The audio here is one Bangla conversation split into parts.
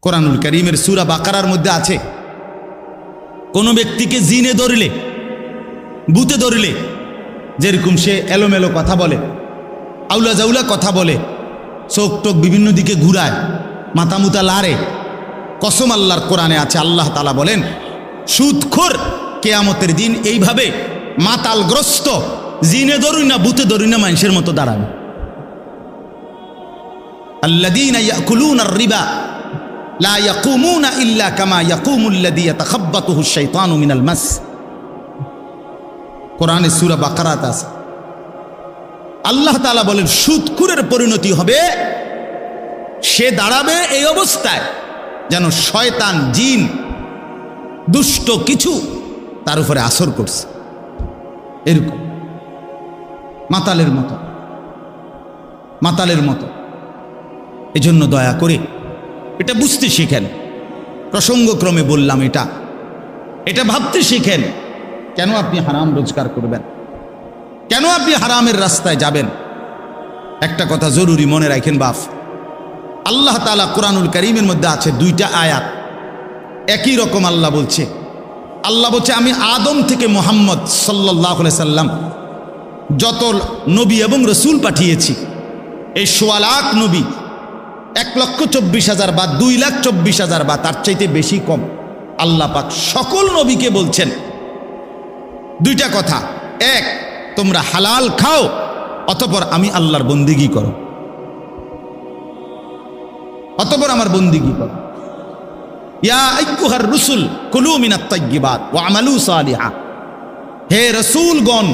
কোরআনুল কারীমের সূরা বাকারার মধ্যে আছে, কোনো ব্যক্তিকে জিনে ধরলে, ভূতে ধরলে, যেরকম সে এলোমেলো কথা বলে, আউলা জাউলা কথা বলে, চোখ টোক বিভিন্ন দিকে ঘুরায়, মাথা মুতা লাড়ে, কসম আল্লাহর কোরআনে আছে, আল্লাহ তাআলা বলেন সুদখোর কিয়ামতের দিন এইভাবে মাতালগ্রস্ত জিনে ধরুই না ভূতে ধরুই না মানুষের মতো দাঁড়াবে। আল্লাযীনা ইয়াকুলুনার রিবা লা ইয়াকুমুনা ইল্লা কামা ইয়াকুমুল্লাযী ইয়াতাখাব্বাতুহুশ শাইতানু মিনাল মাস। কোরআনে সূরা বাকারাতে আছে, আল্লাহ তাআলা বলেন সুদখোরের পরিণতি হবে, সে দাঁড়াবে এই অবস্থায় যেন শয়তান জিন দুষ্ট কিছু তার উপরে আসর করছে, এরকম মাতালের মতো, মাতালের মতো। এজন্য দয়া করে এটা বুঝতে শিখেন, প্রসঙ্গক্রমে বললাম এটা ভাবতে শিখেন। কেন আপনি হারাম রোজগার করবেন? কেন আপনি হারামের রাস্তায় যাবেন? একটা কথা জরুরি মনে রাখেন বাপ, আল্লাহ তাআলা কোরআনুল কারীমের মধ্যে আছে দুইটা আয়াত, একই রকম আল্লাহ বলছে আমি আদম থেকে মুহাম্মদ সাল্লাল্লাহু আলাইহি সাল্লাম যত নবী এবং রসুল পাঠিয়েছি, এই ১৬ লাখ নবী ১,২৪,০০০ বা ২,২৪,০০০ বা তার চাইতে বেশি কম, আল্লাহ পাক সকল নবীকে বলছেন দুইটা কথা। এক, তোমরা হালাল খাও, অতঃপর আমি আল্লাহর বন্দেগী করো, অতঃপর আমার বন্দেগী করো। ইয়া আইয়ুহার রুসুল কুলু মিনাত তাইয়্যিবাত ওয়া আমালু সালিহা, হে রাসূলগণ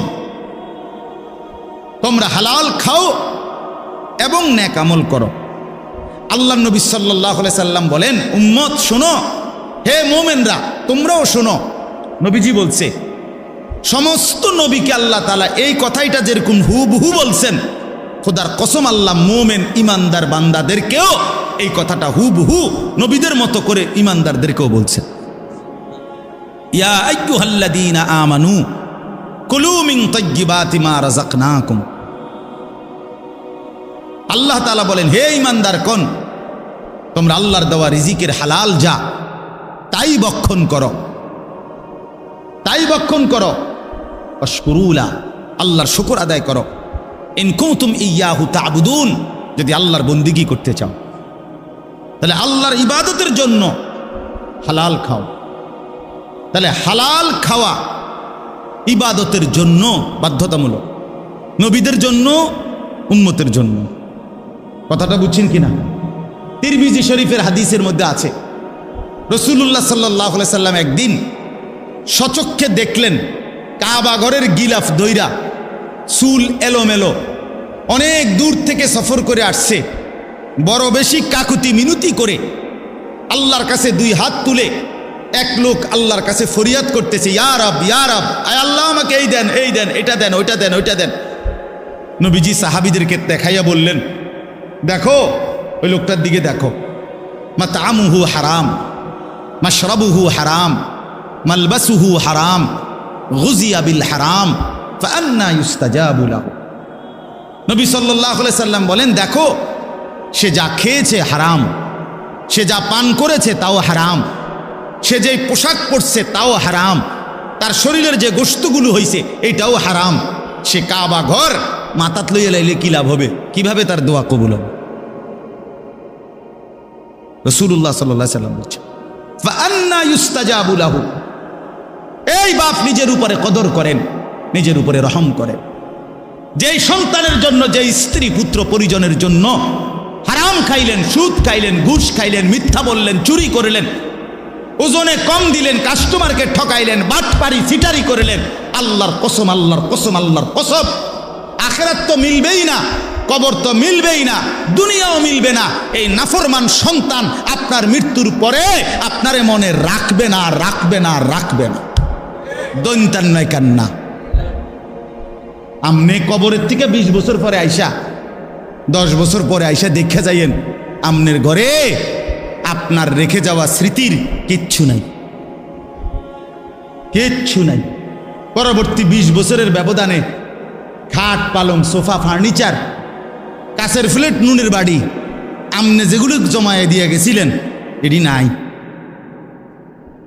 তোমরা হালাল খাও এবং নেক আমল করো। আল্লাহ নবী সাল্লাল্লাহু আলাইহি সাল্লাম বলেন উম্মত শোনো, হে মুমিনরা তোমরাও শোনো। নবীজি বলছে সমস্ত নবীকে আল্লাহ তাআলা এই কথাইটা যেরকম হুবহু বলছেন, খোদার কসম আল্লাহ মুমিন ইমানদার বান্দাদেরকেও এই কথাটা হুবহু নবীদের মতো করে ইমানদারদেরকেও বলছেন। ইয়া আইয়ুহাল্লাযীনা আমানু কুলু মিন তাইয়্যিবাতি মা রাযাকনাকুম। আল্লাহ তাআলা বলেন হে ইমানদারগণ, তোমরা আল্লাহর দেওয়া রিজিকের হালাল যা তাই ভক্ষণ করো, তাই ভক্ষণ করো। ওয়াশকুরুলা, আল্লাহর শুকর আদায় করো। ইন কুনতুম ইয়্যাহু তা'বুদুন, যদি আল্লাহর বন্দেগী করতে চাও তাহলে আল্লাহর ইবাদতের জন্য হালাল খাও। তাহলে হালাল খাওয়া ইবাদতের জন্য বাধ্যতামূলক, নবীদের জন্য, উম্মতের জন্য। কথাটা বুঝছেন কিনা? তিরমিজি শরীফের হাদিসের মধ্যে আছে রাসূলুল্লাহ সাল্লাল্লাহু আলাইহি সাল্লাম একদিন সচক্ষে দেখলেন কাবা ঘরের গিলাফ দইরা, চুল এলোমেলো, অনেক দূর থেকে সফর করে আসছে, বড় বেশি কাকুতি মিনতি করে আল্লাহর কাছে দুই হাত তুলে এক লোক আল্লাহর কাছে ফরিয়াদ করতেছে, ইয়া রব, ইয়া রব, আয় আল্লাহ আমাকে এই দেন, এই দেন, এটা দেন, ওইটা দেন, ওইটা দেন। নবীজি সাহাবীদেরকে দেখাইয়া বললেন দেখো ওই লোকটার দিকে দেখো, মাতআমুহু হারাম, মাশরাবুহু হারাম, মালবাসুহু হারাম, গুযিয়া বিল হারাম, ফাআন্না ইউস্তাজাবু লাহু। নবী সাল্লাল্লাহু আলাইহি সাল্লাম বলেন দেখো সে যা খেয়েছে হারাম, সে যা পান করেছে তাও হারাম, সে যে পোশাক পরছে তাও হারাম, তার শরীরের যে গোশতগুলো হয়েছে এটাও হারাম। সে কাবা ঘর মাথাত লইয়া লাইলে কি লাভ হবে? কিভাবে তার দোয়া কবুল হবে? রাসূলুল্লাহ সাল্লাল্লাহু আলাইহি সাল্লাম বলছেন ফাআন্না ইউস্তাজাবু লাহু। এই বাপ নিজের উপরে কদর করেন, নিজের উপরে রহম করেন। যেই সন্তানের জন্য, যেই স্ত্রী পুত্র পরিজনের জন্য হারাম খাইলেন, সুদ খাইলেন, ঘুষ খাইলেন, মিথ্যা বললেন, চুরি করলেন, ওজনে কম দিলেন, কাস্টমারকে ঠকাইলেন, বাটপারি চিটারি করলেন, আল্লাহর কসম, আল্লাহর কসম, আল্লাহর কসম, আখিরাত তো মিলবেই না, কবর তো মিলবেই না, দুনিয়াও মিলবে না। এই নাফরমান সন্তান আপনার মৃত্যুর পরে আপনারে মনে রাখবে না, রাখবে না, রাখবে না। দৈন্তান নয় কান্না। আমনে কবরের থেকে 20 বছর পরে আইসা, 10 বছর পরে আইসা দেখে যাইয়েন আমনের ঘরে আপনার রেখে যাওয়া স্মৃতির কিচ্ছু নাই, কিচ্ছু নাই। পরবর্তী 20 বছরের ব্যবধানে খাট, পালং, সোফা, ফার্নিচার, কাছের ফ্লেট, নুনের বাড়ি, আমনে যেগুলো জমায়ে দিয়ে গেছিলেন এটি নাই।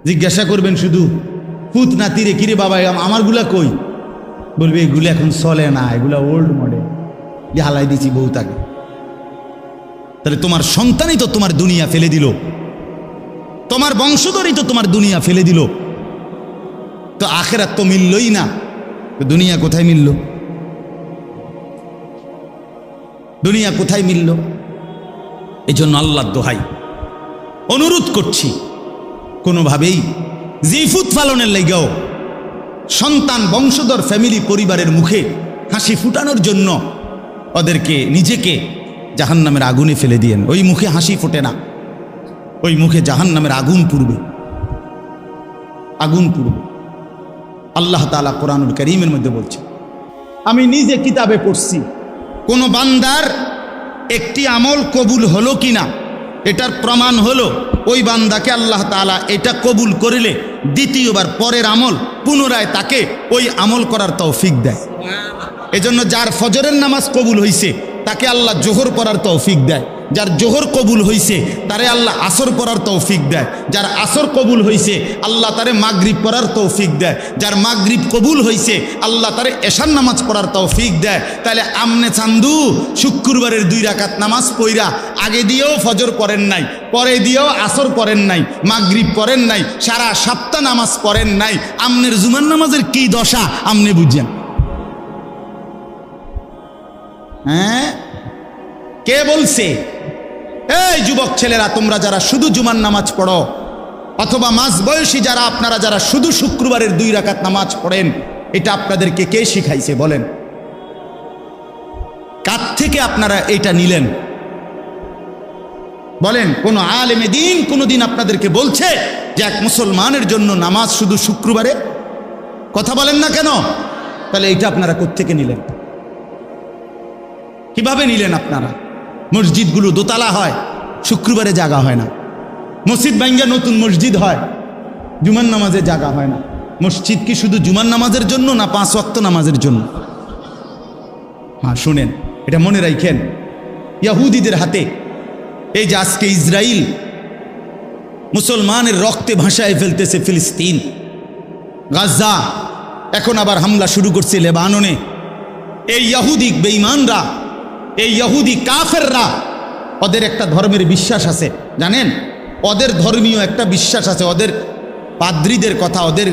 জিজ্ঞাসা করবেন শুধু ফুত নাতিরে, কিরে বাবা আমারগুলা কই? বলবে এগুলো এখন চলে না, এগুলা ওল্ড মডেল, হালাই দিছি বউ তাকে। তাহলে তোমার সন্তানই তো তোমার দুনিয়া ফেলে দিল, তোমার বংশধরই তো তোমার দুনিয়া ফেলে দিল, তো আখেরাত তো মিললই না, দুনিয়া কোথায় মিলল? দুনিয়া কোথায় মিলল? এই জন্য আল্লাহর দোহাই অনুরোধ করছি, কোনোভাবেই জিফুত পালনের লেগেও সন্তান বংশধর ফ্যামিলি পরিবারের মুখে হাসি ফুটানোর জন্য ওদেরকে নিজেকে জাহান্নামের আগুনে ফেলে দিয়েন। ওই মুখে হাসি ফোটে না, ওই মুখে জাহান্নামের আগুন পুড়বে, আগুন পুড়বে। আল্লাহ তাআলা কোরআনুল কারীমের মধ্যে বলছে, আমি নিজে কিতাবে পড়ছি, কোন বান্দার একটি আমল কবুল হলো কিনা এটার প্রমাণ হলো ওই বান্দাকে আল্লাহ তাআলা এটা কবুল করিলে দ্বিতীয়বার পরের আমল পুনরায় তাকে ওই আমল করার তৌফিক দেয়। এজন্য যার ফজরের নামাজ কবুল হইছে তাকে আল্লাহ জোহর পড়ার তৌফিক দেয়, যার জোহর কবুল হইছে তারে আল্লাহ আসর পড়ার তৌফিক দেয়, যার আসর কবুল হইছে আল্লাহ তারে মাগরিব পড়ার তৌফিক দেয়, যার মাগরিব কবুল হইছে আল্লাহ তারে এশার নামাজ পড়ার তৌফিক দেয়। তাহলে আমনে চান্দু শুক্রবারের 2 রাকাত নামাজ পইরা আগে দিয়েও ফজর পড়েন নাই, পরে দিয়েও আসর পড়েন নাই, মাগরিব পড়েন নাই, সারা সপ্তাহ নামাজ পড়েন নাই, আমনের জুমার নামাজের কি দশা আমনে বুঝেন? হ্যাঁ, কে বলছে? এই যুবক ছেলেরা, তোমরা যারা শুধু জুমার নামাজ পড়ো, অথবা মাঝ বয়সী যারা আপনারা যারা শুধু শুক্রবারের 2 রাকাত নামাজ পড়েন, এটা আপনাদেরকে কে শিখাইছে বলেন? কার থেকে আপনারা এটা নিলেন বলেন? কোন আলেমে দ্বীন কোনদিন আপনাদেরকে বলছে যে এক মুসলমানের জন্য নামাজ শুধু শুক্রবারে? কথা বলেন না কেন? তাহলে এটা আপনারা কোত্থেকে নিলেন? কিভাবে নিলেন আপনারা? মসজিদগুলো দোতলা হয়, শুক্রবারে জায়গা হয় না। মসজিদ ভাঙ্গা নতুন মসজিদ হয়, জুমার নামাজে জায়গা হয় না। মসজিদ কি শুধু জুমার নামাজের জন্য না 5 ওয়াক্ত নামাজের জন্য? হ্যাঁ, শুনেন, এটা মনে রাখেন। ইহুদিদের হাতে এই যে আজকে ইসরায়েল মুসলমানের রক্তে ভাসায় ফেলতেছে ফিলিস্তিন, গাজা, এখন আবার হামলা শুরু করছে লেবাননে। এই ইহুদি বেঈমানরা, এই ইহুদি কাফেররা, ওদের একটা ধর্মের বিশ্বাস আছে, জানেন? ওদের ধর্মীয় একটা বিশ্বাস আছে, ওদের পাদ্রীদের কথা, ওদের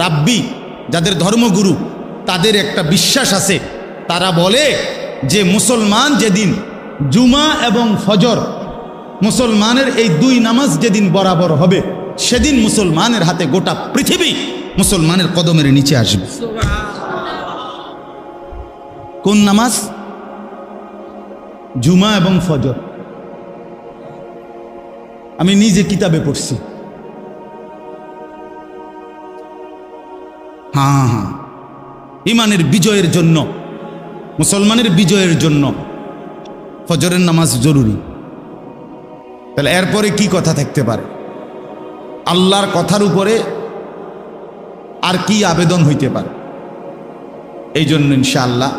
রাব্বি যাদের ধর্মগুরু তাদের একটা বিশ্বাস আছে। তারা বলে যে মুসলমান যেদিন জুমা এবং ফজর, মুসলমানের এই 2 নামাজ যেদিন বরাবর হবে, সেদিন মুসলমানের হাতে গোটা পৃথিবী মুসলমানের কদমের নিচে আসবে। কোন নামাজ? জুমা এবং ফজর। আমি নিজে কিতাবে পড়ছি। হ্যাঁ, ইমানের বিজয়ের জন্য, মুসলমানের বিজয়ের জন্য ফজরের নামাজ জরুরি। তাহলে এরপরে কি কথা থাকতে পারে? আল্লাহর কথার উপরে আর কি আবেদন হইতে পারে? এই জন্য ইনশাআল্লাহ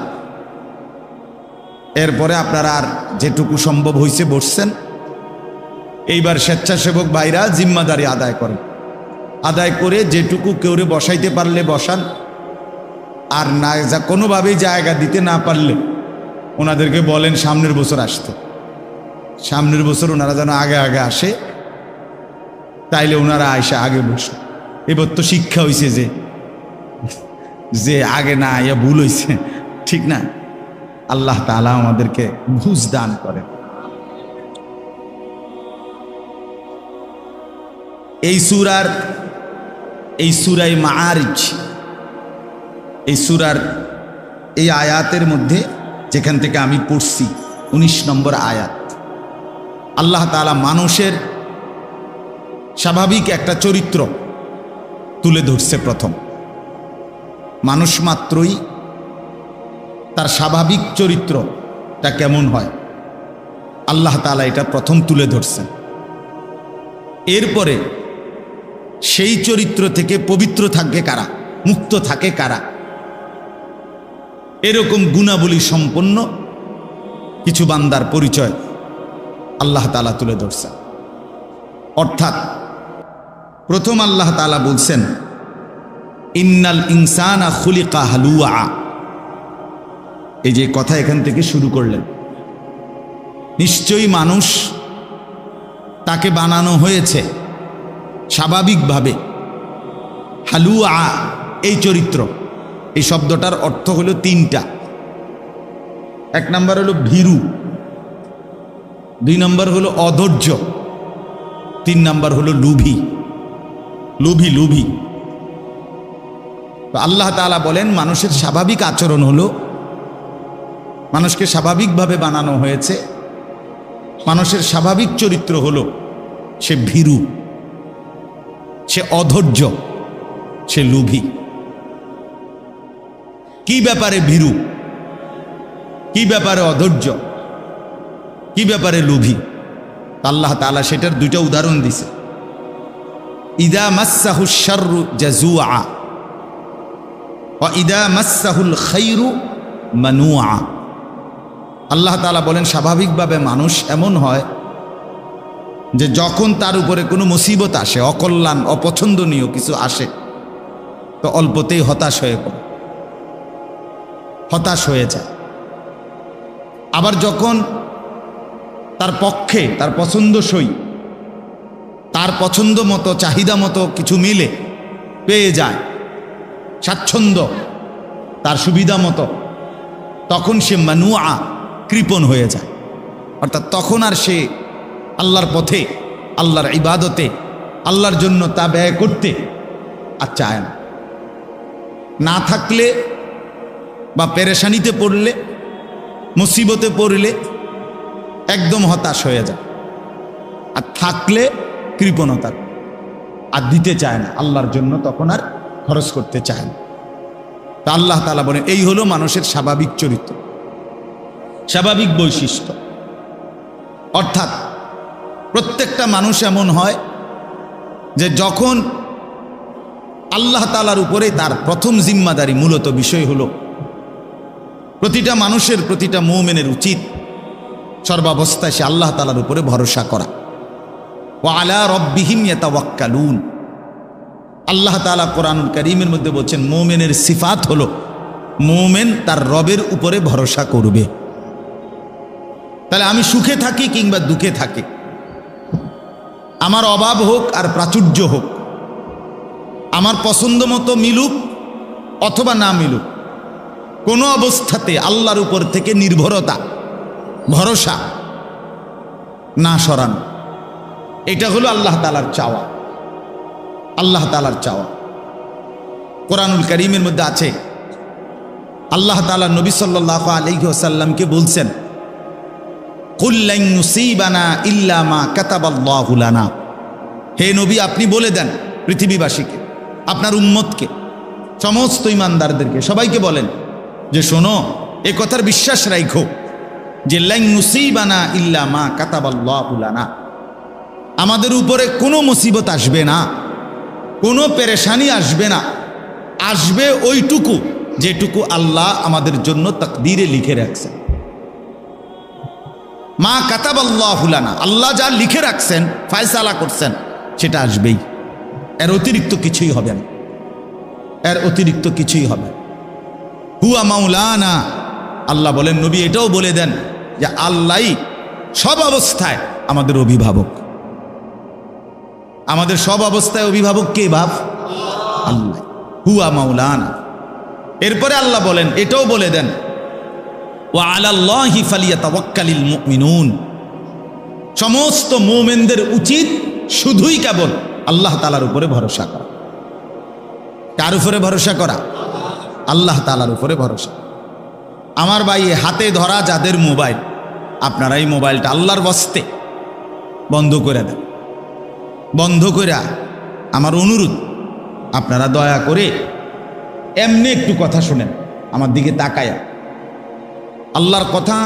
এরপরে আপনারা আর যেটুকু সম্ভব হয়েছে বসছেন, এইবার স্বেচ্ছাসেবক ভাইরা জিম্মাদারি আদায় করেন, আদায় করে যেটুকু কেউরে বসাইতে পারলে বসান, আর না যা কোনোভাবেই জায়গা দিতে না পারলে ওনাদেরকে বলেন সামনের বছর আসতে। সামনের বছর ওনারা যেন আগে আগে আসে, তাইলে ওনারা আইসা আগে বসে। এবার তো শিক্ষা হয়েছে যে আগে না আইয়া ভুল হয়েছে, ঠিক না? আল্লাহ তাআলা আমাদেরকে বুঝ দান করেন। এই সূরায়ে মাআরিজ, এই সূরার এই আয়াতের মধ্যে যেখান থেকে আমি পড়ছি 19 নম্বর আয়াত, আল্লাহ তাআলা মানুষের স্বাভাবিক একটা চরিত্র তুলে ধরছে। প্রথম, মানুষ মাত্রই তার স্বাভাবিক চরিত্রটা কেমন হয় আল্লাহ তাআলা এটা প্রথম তুলে ধরছেন। এরপরে সেই চরিত্র থেকে পবিত্র থাকে কারা, মুক্ত থাকে কারা, এরকম গুণাবলী সম্পন্ন কিছু বান্দার পরিচয় আল্লাহ তাআলা তুলে ধরছেন। অর্থাৎ প্রথম আল্লাহ তাআলা বলছেন ইন্নাল ইনসানা খুলিকা হালুয়া। এই যে কথা এখান থেকে শুরু করলেন, নিশ্চয়ই মানুষ তাকে বানানো হয়েছে স্বাভাবিকভাবে হালুয়া। এই চরিত্র, এই শব্দটার অর্থ হলো তিনটা। এক নম্বর হলো ভীরু, দুই নম্বর হলো অধৈর্য, তিন নম্বর হলো লুভি। লুভি তো আল্লাহ তাআলা বলেন মানুষের স্বাভাবিক আচরণ হলো, মানুষকে স্বাভাবিকভাবে বানানো হয়েছে, মানুষের স্বাভাবিক চরিত্র হলো সে ভীরু, সে অধৈর্য, সে লুভি। কি ব্যাপারে ভীরু, কি ব্যাপারে অধৈর্য, কি ব্যাপারে লুভি? আল্লাহ তাআলা সেটার দুইটা উদাহরণ দিছে। ইদা মাসসাহুশ শাররু জাজুআ ওয়া ইদা মাসসাহুল খাইরু মানুআ। আল্লাহ তাআলা বলেন স্বাভাবিকভাবে মানুষ এমন হয় যে যখন তার উপরে কোনো মুসিবত আসে, অকল্যাণ অপছন্দনীয় কিছু আসে, তো অল্পতেই হতাশ হয়ে যায়। আবার যখন তার পক্ষে তার পছন্দসই, তার পছন্দ মতো চাহিদা মতো কিছু মিলে, পেয়ে যায়, স্বাচ্ছন্দ্য তার সুবিধা মতো, তখন সে মানুআ, কৃপণ হয়ে যায়। অর্থাৎ তখন আর সে আল্লাহর পথে, আল্লাহর ইবাদতে, আল্লাহর জন্য তা ব্যয় করতে আর চায় না। না থাকলে বা পেরেশানিতে পড়লে, মুসিবতে পড়লে একদম হতাশ হয়ে যায়, আর থাকলে কৃপণতা, আর দিতে চায় না আল্লাহর জন্য, তখন আর খরচ করতে চায় না। তা আল্লাহ তাআলা বলেন এই হলো মানুষের স্বাভাবিক চরিত্র, স্বাভাবিক বৈশিষ্ট্য। অর্থাৎ প্রত্যেকটা মানুষ এমন হয় যে যখন আল্লাহ তাআলার উপরে তার প্রথম জিম্মাদারি, মূলত বিষয় হলো প্রতিটা মানুষের, প্রতিটা মুমিনের উচিত সর্বাবস্থায় সে আল্লাহ তাআলার উপরে ভরসা করা। ওয়া আলা রাব্বিহিম ইয়াতাওয়াক্কালুন। আল্লাহ তাআলা কোরআনুল কারীমের মধ্যে বলছেন মুমিনের সিফাত হলো মুমিন তার রবের উপরে ভরসা করবে। তাহলে আমি সুখে থাকি কিংবা দুঃখে থাকি, আমার অভাব হোক আর প্রাচুর্য হোক, আমার পছন্দ মতো মিলুক অথবা না মিলুক, কোনো অবস্থাতে আল্লাহর উপর থেকে নির্ভরতা, ভরসা না সরানো, এটা হলো আল্লাহ তাআলার চাওয়া। আল্লাহ তাআলার চাওয়া কোরআনুল কারীমের মধ্যে আছে। আল্লাহ তাআলা নবী সাল্লাল্লাহু আলাইহি ওয়াসাল্লামকে বলছেন কুল লান ইউসিবানা ইল্লা মা কাতাবাল্লাহু লানা। হে নবী, আপনি বলে দেন পৃথিবীবাসীকে, আপনার উম্মতকে, সমস্ত ইমানদারদেরকে, সবাইকে বলেন যে শোনো, এ কথার বিশ্বাস রাখো যে লান ইউসিবানা ইল্লা মা কাতাবাল্লাহু লানা, আমাদের উপরে কোনো মুসিবত আসবে না, কোনো পেরেশানি আসবে না, আসবে ওইটুকু যেটুকু আল্লাহ আমাদের জন্য তাকদীরে লিখে রাখছেন। মা কাতাবাল্লাহু লানা, আল্লাহ যা লিখে রাখছেন, ফয়সালা করছেন, সেটা আসবেই। এর অতিরিক্ত কিছুই হবে না, এর অতিরিক্ত কিছুই হবে না। হুয়া মাওলানা, আল্লাহ বলেন নবী এটাও বলে দেন যে আল্লাহই সব অবস্থায় আমাদের অভিভাবক। আমাদের সব অবস্থায় অভিভাবক কে বাপ? আল্লাহ। হুয়া মাওলানা। এরপরে আল্লাহ বলেন, এটাও বলে দেন ওয়া আলাল্লাহি ফালিয়াতাওয়াক্কালিল মুমিনুন, সমস্ত মুমিনদের উচিত শুধুই কেবল আল্লাহ তাআলার উপরে ভরসা করা। কার উপরে ভরসা করা? আল্লাহ তাআলার উপরে ভরসা। আমার ভাই, হাতে ধরা যাদের মোবাইল, আপনারা এই মোবাইলটা আল্লাহর ওয়াস্তে বন্ধ করে দেন। বন্ধ করে আমার অনুরোধ, আপনারা দয়া করে এমনি একটু কথা শুনেন, আমার দিকে তাকায়া। আল্লাহর কথা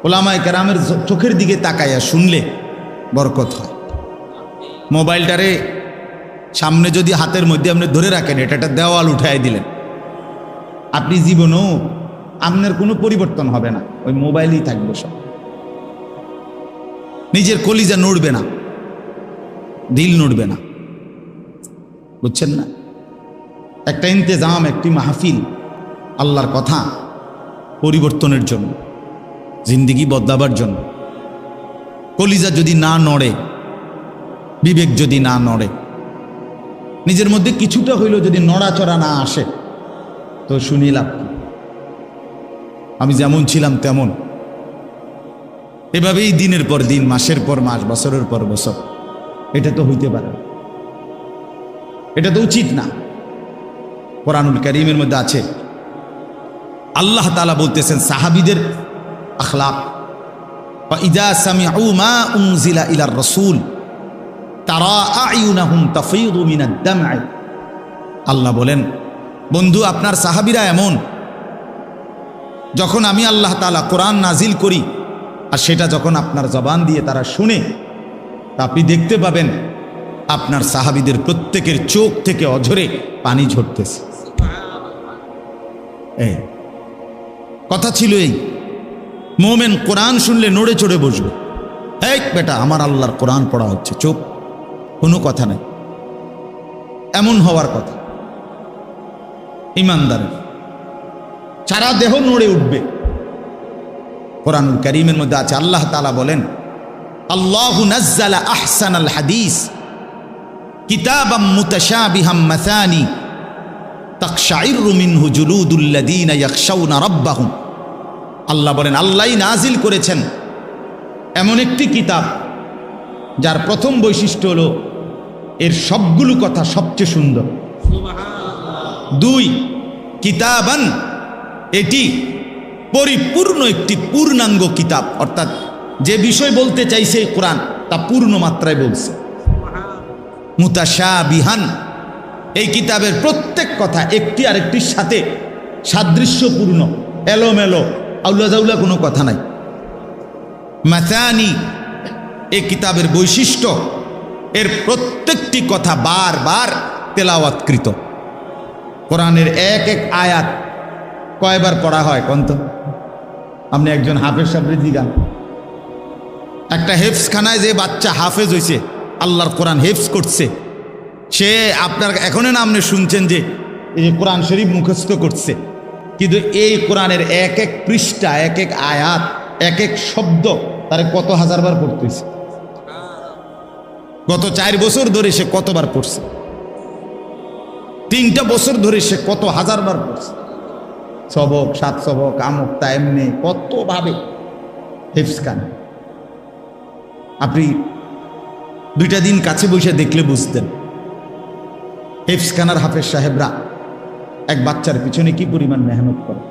উলামায়ে কেরামের চোখের দিকে তাকায়া শুনলে বরকত হয়। মোবাইলটারে সামনে যদি হাতের মধ্যে আপনি ধরে রাখেন, এটা একটা দেওয়াল উঠাই দিলেন, আপনি জীবনেও আপনার কোনো পরিবর্তন হবে না, ওই মোবাইলই থাকবে সব, নিজের কলিজা নড়বে না। দিল নড়বে না, বুঝছেন না? একটা ইন্তেজাম, একটি মাহফিল আল্লাহর কথা পরিবর্তনের জন্য, জিন্দিগি বদলাবার জন্য। কলিজা যদি না নড়ে, বিবেক যদি না নড়ে, নিজের মধ্যে কিছুটা হইলেও যদি নড়াচড়া না আসে, তো শুনিলাম আমি যেমন ছিলাম তেমন, এভাবেই দিনের পর দিন, মাসের পর মাস, বছরের পর বছর, এটা তো হইতে পারে না, এটা তো উচিত না। কোরআনুল কারীমের মধ্যে আছে, আল্লাহ তাআলা বলতেছেন সাহাবীদের আখলাক, ইযা সামিউ মা উনজিলা ইলার রাসূল তারা আয়ুনাহুম তাফীদু মিনাদ দাম'i। আল্লাহ বলেন, বন্ধু আপনার সাহাবীরা এমন, যখন আমি আল্লাহ তাআলা কোরআন নাজিল করি আর সেটা যখন আপনার জবান দিয়ে তারা শুনে, তা আপনি দেখতে পাবেন আপনার সাহাবীদের প্রত্যেকের চোখ থেকে অঝরে পানি ঝরতেছে। এই কথা ছিল, এই মোমেন কোরআন শুনলে নড়ে চড়ে বসবে, এই বেটা আমার আল্লাহর কোরআন পড়া হচ্ছে, চুপ, কোনো কথা নাই, এমন হওয়ার কথা। ইমানদারের সারা দেহ নড়ে উঠবে। কোরআনুল কারীমের মধ্যে আছে, আল্লাহ তাআলা বলেন, আল্লাহু নাজ্জালা আহসানাল হাদিস কিতাবাম মুতাশাবিহাম মাসানি তাকশাইরু মিনহু জুলুদুল্লাযীনা ইয়াখশাউনা রাব্বাহুম। আল্লাহ বলেন, আল্লাহই নাজিল করেছেন এমন একটি কিতাব যার প্রথম বৈশিষ্ট্য হলো এর সবগুলো কথা সবচেয়ে সুন্দর। দুই, কিতাবান, এটি পরিপূর্ণ একটি পূর্ণাঙ্গ কিতাব, অর্থাৎ যে বিষয় বলতে চাইছে কোরআন তা পূর্ণ মাত্রায় বলছে। মুতাশাবিহান, এই কিতাবের প্রত্যেক কথা একটি আরেকটির সাথে সাদৃশ্যপূর্ণ, এলোমেলো আউলা জাউলা কোনো কথা নাই। মাসানি, এই কিতাবের বৈশিষ্ট্য এর প্রত্যেকটি কথা বারবার তেলাওয়াতকৃত। কোরআনের এক এক আয়াত কয়বার পড়া হয় কন্ত? আপনি একজন হাফেজ সাহেবের জিগান, একটা হেফজখানায় যে বাচ্চা হাফেজ হয়েছে, আল্লাহর কোরআন হেফজ করছে, সে আপনার এখনই না আপনি শুনছেন যে এই যে কোরআন শরীফ মুখস্থ করছে, কিন্তু এই কোরআনের এক এক পৃষ্ঠা, এক এক আয়াত, এক এক শব্দ তারে কত হাজারবার পড়তেছে। গত 4 বছর ধরে সে কতবার পড়ছে, 3টা বছর ধরে সে কত হাজারবার পড়ছে। সবক, 7 সবক, আমক, তা এমনি কতভাবে হেফজখানা। আপনি 2টা দিন কাছে বসে দেখলে বুঝতেন হেফজখানার হাফেজ সাহেবরা এক বাচ্চার পিছনে কি পরিমাণ মেহনত করে।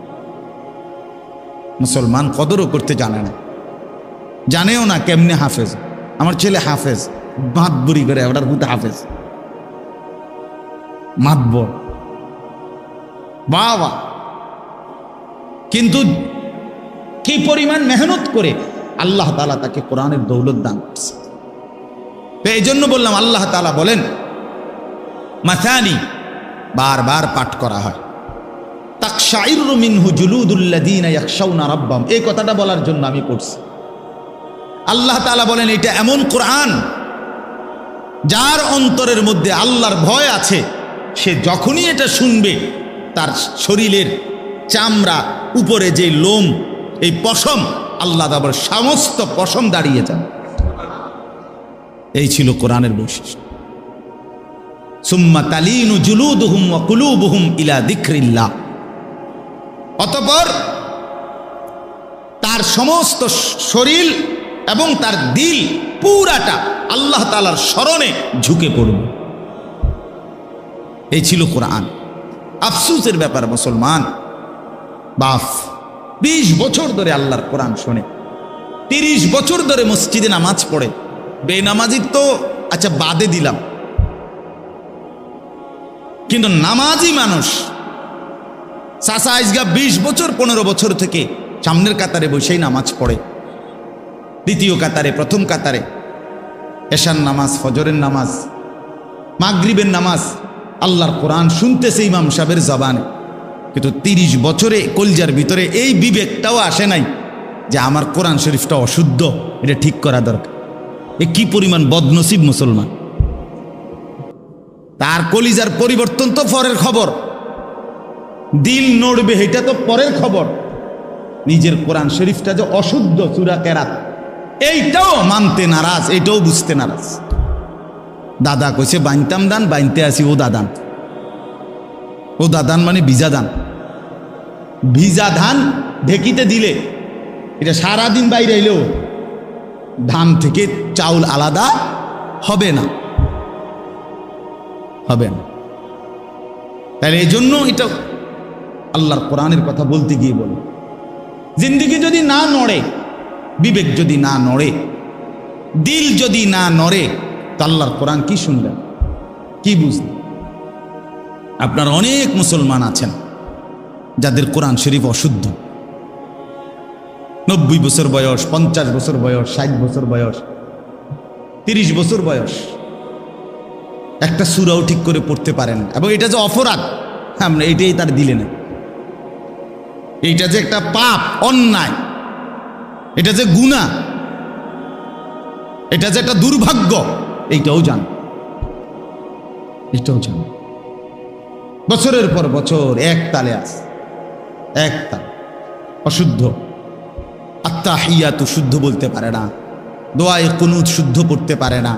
মুসলমান কদরও করতে জানে না, জানেও না কেমনে হাফেজ। আমার ছেলে হাফেজ, মাতবুরি করে, ওটার মধ্যে হাফেজ মাতবর, বাবা, কিন্তু কি পরিমাণ মেহনত করে আল্লাহ তাআলা তাকে কোরআনের দৌলত দান করছে। তো এই জন্য বললাম, আল্লাহ তাআলা বলেন মাসানি, বারবার পাঠ করা হয়। তাকশাইরু মিনহু জুলুদুল্লাযীনা ইয়াখশাউনা রাব্বাহুম, এই কথাটা বলার জন্য আমি পড়ছি। আল্লাহ তাআলা বলেন এটা এমন কোরআন যার অন্তরের মধ্যে আল্লাহর ভয় আছে, সে যখনই এটা শুনবে তার শরীরের চামড়া, উপরে যে লোম, এই পশম, আল্লাহ তাআলা সমস্ত পশম দাঁড়িয়ে যাবে। এই ছিল কোরআনের বৈশিষ্ট্য। সুম্মা তালিনু জুলুদুহুম ওয়া কুলুবুহুম ইলা যিকরিল্লাহ, অতঃপর তার সমস্ত শরীর এবং তার দিল পুরাটা আল্লাহ তাআলার স্মরণে ঝুঁকে পড়বে। এই ছিল কোরআন। আফসোসের ব্যাপার মুসলমান, বাপ 20 বছর ধরে আল্লাহর কোরআন শোনে, 30 বছর ধরে মসজিদে নামাজ পড়ে, বেনামাজি তো আচ্ছা বাদে দিলাম, কিন্তু নামাজি মানুষ চাচা আজগা 20 বছর 15 বছর থেকে সামনের কাতারে বসেই নামাজ পড়ে, দ্বিতীয় কাতারে, প্রথম কাতারে, এশার নামাজ, ফজরের নামাজ, মাগরিবের নামাজ, আল্লাহর কোরআন শুনতেছে ইমাম সাহেবের জবানে, কিন্তু 30 বছরে কলজার ভিতরে এই বিবেকটাও আসে নাই যে আমার কোরআন শরীফটা অশুদ্ধ, এটা ঠিক করা দরকার। এ কি পরিমাণ বদনসিব মুসলমান! তার কলিজার পরিবর্তন তো পরের খবর, দিল নড়বে এটা তো পরের খবর। নিজের কোরআন শরীফটা যে অশুদ্ধ সূরা কেরাত এইটাও মানতে নারাজ, এইটাও বুঝতে নারাজ। দাদা কইছে বাইনতাম দান, বাইনতে আসি ও দাদান। ও দাদান মানে ভিজা ধান। ভিজা ধান ঢেকিতে দিলে এটা সারাদিন বাইরে এলেও ধান থেকে চাউল আলাদা হবে না, হবে না। তাহলে এই জন্য এটা আল্লাহর কোরআনের কথা বলতে গিয়ে বলে, জিন্দিগি যদি না নড়ে, বিবেক যদি না নড়ে, দিল যদি না নড়ে, তো আল্লাহর কোরআন কি শুনলেন, কি বুঝলেন? আপনার অনেক মুসলমান আছেন যাদের কোরআন শরীফ অশুদ্ধ, 90 বছর বয়স, 50 বছর বয়স, 60 বছর বয়স, 30 বছর বয়স, একটা সূরাও ঠিক করে পড়তে পারেন। এবং এটা যে অপরাধ, আমরা এটাই তার দিলে না। এইটা যে একটা পাপ, অন্যায়, এটা যে গুনাহ, এটা যে একটা দুর্ভাগ্য, এইটাও জান, এটাও জান। বছরের পর বছর এক তালে আছে, এক তাল অশুদ্ধ। আত্তাহিয়াতু শুদ্ধ বলতে পারে না, দোয়ায়ে কুনুত শুদ্ধ পড়তে পারে না।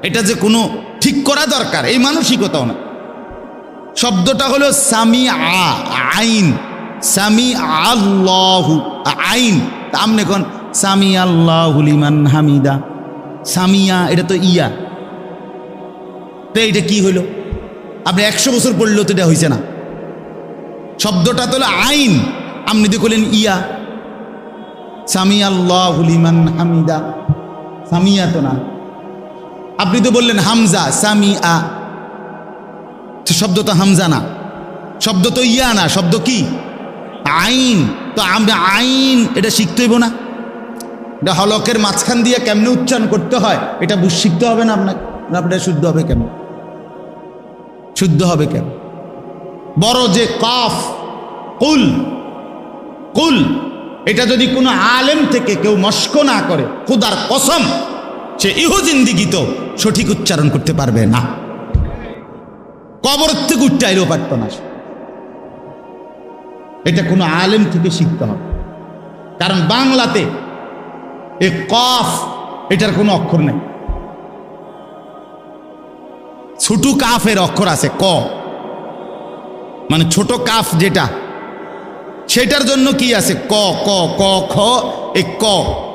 এটা যে কোনো ঠিক করা দরকার, এই মানসিকতাও না। শব্দটা হলো সামিআ, আইন, সামি আল্লাহু, আইন। আমনে কোন সামি আল্লাহু লিমান হামিদা, সামিয়া এটা তো ইয়া, তো এটা কি হইল? আপনি 100 বছর পড়লেও তো এটা হয়েছে না। শব্দটা তো হলো আইন, আপনি তো করলেন ইয়া। সামি আল্লাহু লিমান হামিদা, সামিয়া তো না। আপনি তো বললেন হামজা, সামিআ, শব্দ তো হামজা না, শব্দ তো ইয়া না, শব্দ কি? আইন। তো আমরা আইন এটা শিখতে হইব না? এটা হলকের মাঝখান দিয়ে কেমনে উচ্চারণ করতে হয় এটা শিখতে হবে না আপনাকে? আপনার শুদ্ধ হবে কেমন? শুদ্ধ হবে কেন? বড় যে কফ, কুল, কুল, এটা যদি কোনো আলেম থেকে কেউ মস্ক না করে, খুদার কসম সে ইহো জিন্দিগি তো সঠিক উচ্চারণ করতে পারবে না। কবর থেকে উচ্চাইলেও পারত না। এটা কোনো আলেম থেকে শিখতে হবে। কারণ বাংলাতে এ কফ এটার কোনো অক্ষর নেই। ছোট কাফের অক্ষর আছে ক, মানে ছোট কাফ যেটা, সেটার জন্য কি আছে ক, ক, ক, খ, এ ক,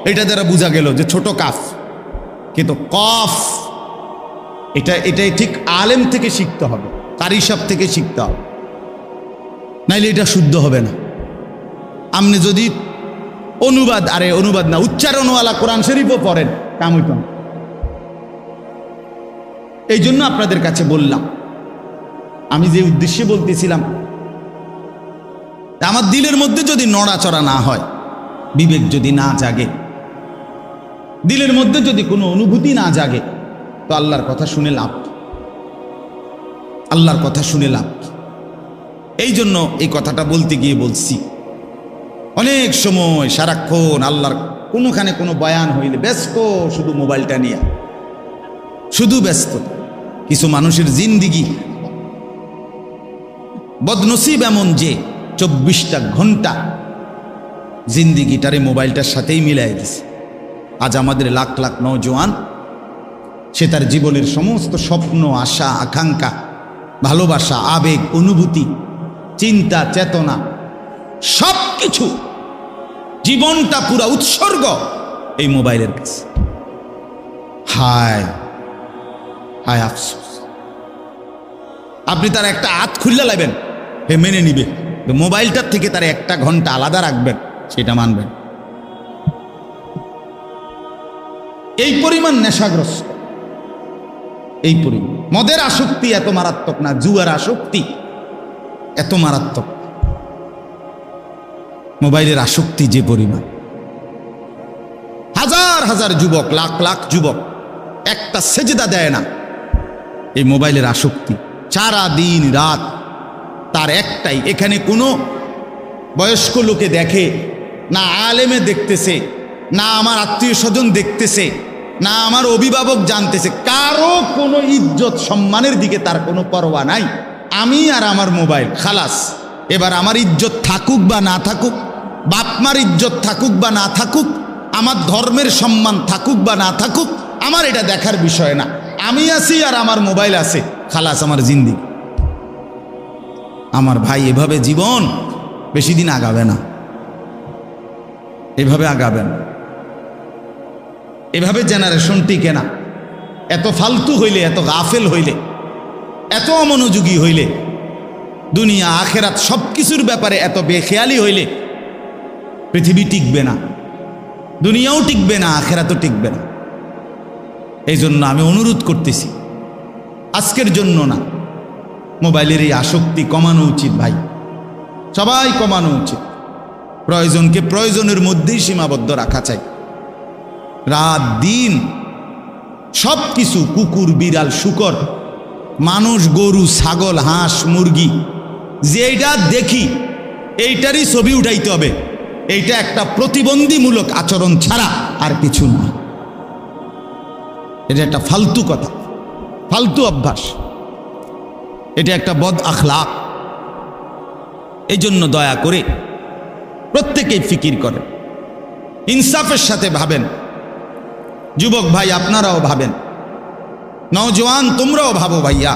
এটা দ্বারা বোঝা গেল যে ছোট কাফ। কিন্তু কফ এটাই ঠিক আলেম থেকে শিখতে হবে, কারি সাহেব থেকে শিখতে হবে, নাইলে এটা শুদ্ধ হবে না। আপনি যদি অনুবাদ, আরে অনুবাদ না, উচ্চারণওয়ালা কোরআন শরীফও পড়েন, কাম হইত না। এই জন্য আপনাদের কাছে বললাম, আমি যে উদ্দেশ্যে বলতেছিলাম, আমার দিলের মধ্যে যদি নড়াচড়া না হয়, বিবেক যদি না জাগে, দিলের মধ্যে যদি কোনো অনুভূতি না জাগে, তো আল্লাহর কথা শুনে লাভ, আল্লাহর কথা শুনে লাভ। এই জন্য এই কথাটা বলতে গিয়ে বলছি, অনেক সময় সারাক্ষণ আল্লাহর কোনোখানে কোনো বয়ান হইলে ব্যস্ত, শুধু মোবাইলটা নিয়ে, শুধু ব্যস্ত। কিছু মানুষের জিন্দিগি বদনসিব এমন যে 24টা ঘন্টা জিন্দিগিটারে মোবাইলটার সাথেই মিলাই দিছে। আজ আমাদের লাখ লাখ নওজোয়ান, সে তার জীবনের সমস্ত স্বপ্ন, আশা, আকাঙ্ক্ষা, ভালোবাসা, আবেগ, অনুভূতি, চিন্তা, চেতনা, সব কিছু, জীবনটা পুরা উৎসর্গ এই মোবাইলের কাছে। হায় হায় আফসোস। আপনি তার একটা হাত খুললে লাগবেন, হে মেনে নিবে, মোবাইলটার থেকে তার 1 ঘন্টা আলাদা রাখবেন, সেটা মানবেন। এই পরিমাণ নেশাগ্রস্ত, এই পরিমাণ। মদের আসক্তি এত মারাত্মক না, জুয়ার আসক্তি এত মারাত্মক। মোবাইলের আসক্তি যে পরিমাণ, হাজার হাজার যুবক, লাখ লাখ যুবক একটা সেজদা দেয় না, এই মোবাইলের আসক্তি। সারা দিন রাত তার একটাই, এখানে কোনো বয়স্ক লোকে দেখে না, আলেমে দেখতেছে না, আমার আত্মীয় স্বজন দেখতেছে না আমার অভিভাবক জানতেছে, কারো কোনো ইজ্জত সম্মানের দিকে তার কোনো পরোয়া নাই। আমি আর আমার মোবাইল, খালাস। এবার আমার ইজ্জত থাকুক বা না থাকুক, বাপমার ইজ্জত থাকুক বা না থাকুক, আমার ধর্মের সম্মান থাকুক বা না থাকুক, আমার এটা দেখার বিষয় না। আমি আছি আর আমার মোবাইল আছে, খালাস আমার জিন্দেগি। আমার ভাই, এভাবে জীবন বেশি দিন আগাবে না, এভাবে আগাবেন, এভাবে জেনারেশন টিকে না। এত ফালতু হইলে, এত গাফেল হইলে, এত অমনোযোগী হইলে, দুনিয়া আখেরাত সব কিছুর ব্যাপারে এত বেখেয়ালি হইলে পৃথিবী টিকবে না, দুনিয়াও টিকবে না, আখেরাতও টিকবে না। এই জন্য আমি অনুরোধ করতেছি, আজকের জন্য না, মোবাইলের এই আসক্তি কমানো উচিত ভাই, সবাই কমানো উচিত। প্রয়োজনকে প্রয়োজনের মধ্যেই সীমাবদ্ধ রাখা চাই। রাত দিন সব কিছু, কুকুর বিড়াল শুকর, মানুষ গরু ছাগল হাঁস মুরগি, যেটা দেখি এইটারই ছবি উঠাইতে হবে। এইটা একটা প্রতিবন্ধীমূলক আচরণ ছাড়া আর কিছু না। এটা একটা ফালতু কথা, ফালতু অভ্যাস, এটা একটা বদ আখলাক। এই জন্য দয়া করে প্রত্যেকেই ফিকির করেন, ইনসাফের সাথে ভাবেন। যুবক ভাই আপনারাও ভাবেন, নওজওয়ান তোমরাও ভাবো ভাইয়া,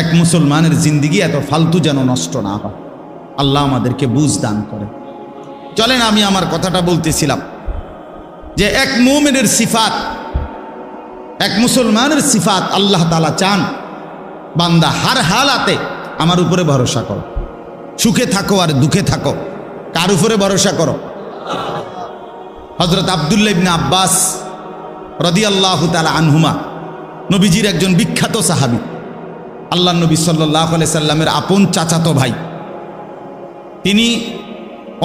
এক মুসলমানের জিন্দিগি এত ফালতু যেন নষ্ট না হয়। আল্লাহ আমাদেরকে বুঝ দান করে। চলেন, আমি আমার কথাটা বলতেছিলাম যে এক মুমিনের সিফাত, এক মুসলমানের সিফাত আল্লাহ তাআলা চান, বান্দা হার হালাতে আমার উপরে ভরসা করো, সুখে থাকো আর দুঃখে থাকো, কার উপরে ভরসা করো? হযরত আব্দুল্লাহ ইবনে আব্বাস রাদিয়াল্লাহু তাআলা আনহুমা, নবীজির একজন বিখ্যাত সাহাবী, আল্লাহ নবী সাল্লাল্লাহু আলাইহি সাল্লামের আপন চাচাতো ভাই। তিনি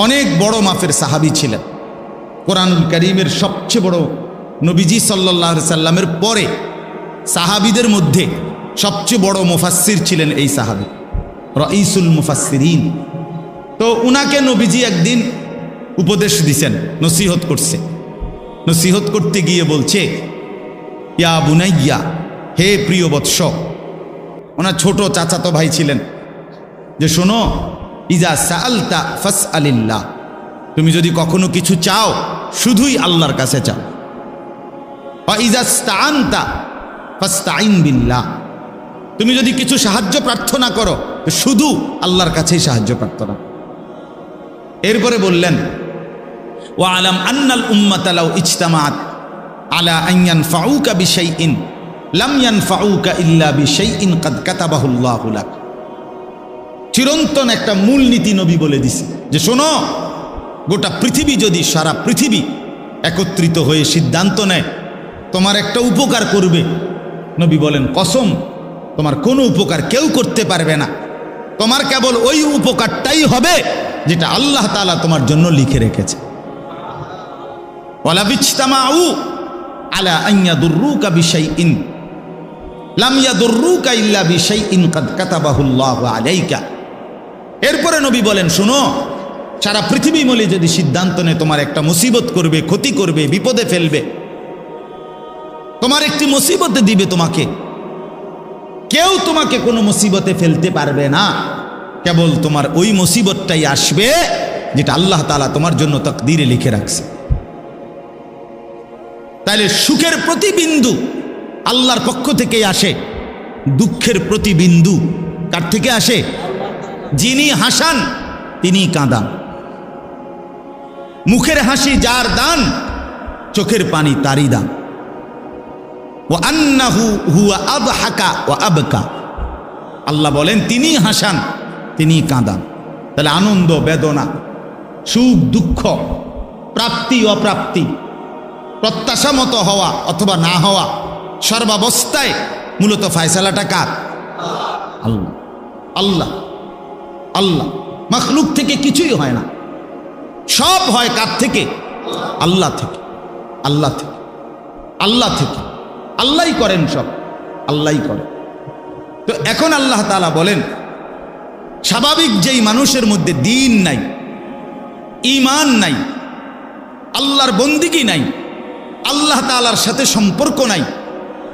অনেক বড় মাপের সাহাবী ছিলেন। কোরআনুল কারীমের সবচেয়ে বড়, নবীজি সাল্লাল্লাহু আলাইহি সাল্লামের পরে সাহাবীদের মধ্যে সবচেয়ে বড় মুফাসসির ছিলেন এই সাহাবী, রাইসুল মুফাসসিরিন। তো উনাকে নবীজি একদিন উপদেশ দিছেন, নসিহত করছে। নসিহত করতে গিয়ে বলছে, ইয়া বুনাইয়া, হে প্রিয় বৎস, ওনার ছোট চাচাতো ভাই ছিলেন, যে শোনো, ইজা সাআলতা ফাসআলিল্লাহ, তুমি যদি কখনো কিছু চাও শুধুই আল্লাহর কাছে চাও। ওয়া ইজা ইসতাআনতা ফাসতাইন বিল্লাহ, তুমি যদি কিছু সাহায্য প্রার্থনা করো তো শুধু আল্লাহর কাছেই সাহায্য প্রার্থনা। এরপরে বললেন, ওয়া আলাম আন্নাল উম্মাতা লাউ ইজতামাআত আলা আন ইয়ানফাউকা বিশাইইন লাম ইয়ানফাউকা ইল্লা বিশাইইন কাদ কাতাবাহু আল্লাহু লাক। চিরন্তন একটা মূলনীতি নবী বলে দিছে যে শোনো, গোটা পৃথিবী যদি, সারা পৃথিবী একত্রিত হয়ে সিদ্ধান্ত নেয় তোমার একটা উপকার করবে, নবী বলেন কসম, তোমার কোনো উপকার কেউ করতে পারবে না, তোমার কেবল ওই উপকারটাই হবে যেটা আল্লাহ তাআলা তোমার জন্য লিখে রেখেছে। ওয়ালা বিজতামাউ আলা আন ইয়াদুররুকা বিশাইইন লাম ইয়াদুররুকা ইল্লা বিশাইইন কাদ কাতাবাহু আল্লাহু আলাইকা। এরপরে নবী বলেন, শোনো, সারা পৃথিবী মিলে যদি সিদ্ধান্ত নেয় তোমার একটা মুসিবত করবে, ক্ষতি করবে, বিপদে ফেলবে, তোমার একটি মুসিবতে দিবে, তোমাকে কেউ তোমাকে কোনো মুসিবতে ফেলতে পারবে না, কেবল তোমার ওই মুসিবতটাই আসবে যেটা আল্লাহ তাআলা তোমার জন্য তাকদীরে লিখে রাখছে। তাহলে সুখের প্রতিবিন্দু আল্লাহর পক্ষ থেকেই আসে, দুঃখের প্রতিবিন্দু কার থেকে আসে? যিনি হাসান তিনি কাঁদান। মুখের হাসি যার দান, চোখের পানি তারই দান। ওয়া আন্নাহু হুয়া আবহাকা ওয়া আবকা, আল্লাহ বলেন তিনি হাসান, তিনি কাঁদান। তাহলে আনন্দ বেদনা, সুখ দুঃখ, প্রাপ্তি অপ্রাপ্তি, প্রত্যাশা মতো হওয়া অথবা না হওয়া, সর্বাবস্থায় মূলত ফয়সালাটা কার? আল্লাহ। আল্লাহ আল্লাহ, মাখলুক থেকে কিছুই হয় না, সব হয় কার থেকে? আল্লাহ থেকে। আল্লাহ থেকে, আল্লাহ থেকে, আল্লাহই করেন সব, আল্লাহই করেন। তো এখন আল্লাহ তাআলা বলেন, স্বাভাবিক যেই মানুষের মধ্যে দ্বীন নাই, ঈমান নাই, আল্লাহর বন্দিগি নাই, আল্লাহ তাআলার সাথে সম্পর্ক নাই,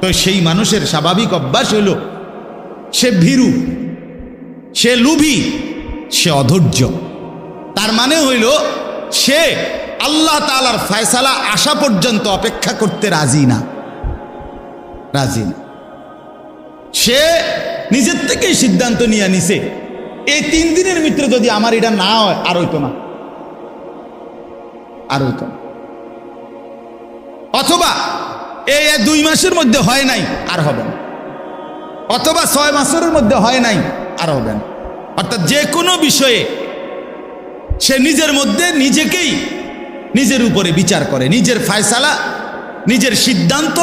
তো সেই মানুষের স্বাভাবিক অভ্যাস হইল সে ভীরু, সে লোভী, সে অধৈর্য। তার মানে হইল সে আল্লাহ তাআলার ফয়সালা আসা পর্যন্ত অপেক্ষা করতে রাজি না। সে নিজের থেকেই সিদ্ধান্ত নিয়ে নিছে এই 3 দিনের ভিতরে যদি আমার এটা না হয় আর হইতো না, অথবা এই 2 মাসের মধ্যে হয় নাই আর হবে না, অথবা 6 মাসের মধ্যে হয় নাই আর হবে না। অর্থাৎ যে কোনো বিষয়ে সে নিজের মধ্যে নিজেকেই নিজের উপরে বিচার করে, নিজের ফয়সালা, নিজের সিদ্ধান্ত,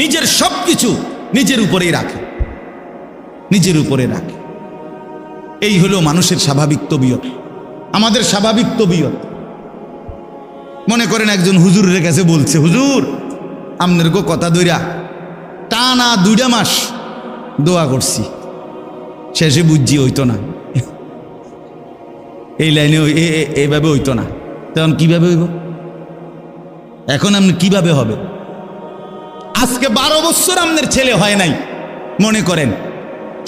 নিজের সব কিছু নিজের উপরেই রাখে। এই হলো মানুষের স্বাভাবিক তবিয়ত, আমাদের স্বাভাবিক তবিয়ত। মনে করেন একজন হুজুরের কাছে বলছে, হুজুর আপনার কথা দইরা টানা 2 মাস দোয়া করছি, শেষে বুঝছি হইতো না, এই লাইনে এইভাবে হইতো না, তখন কিভাবে হইব? এখন আপনি কিভাবে হবে? আজকে 12 বছর আপনার ছেলে হয় নাই, মনে করেন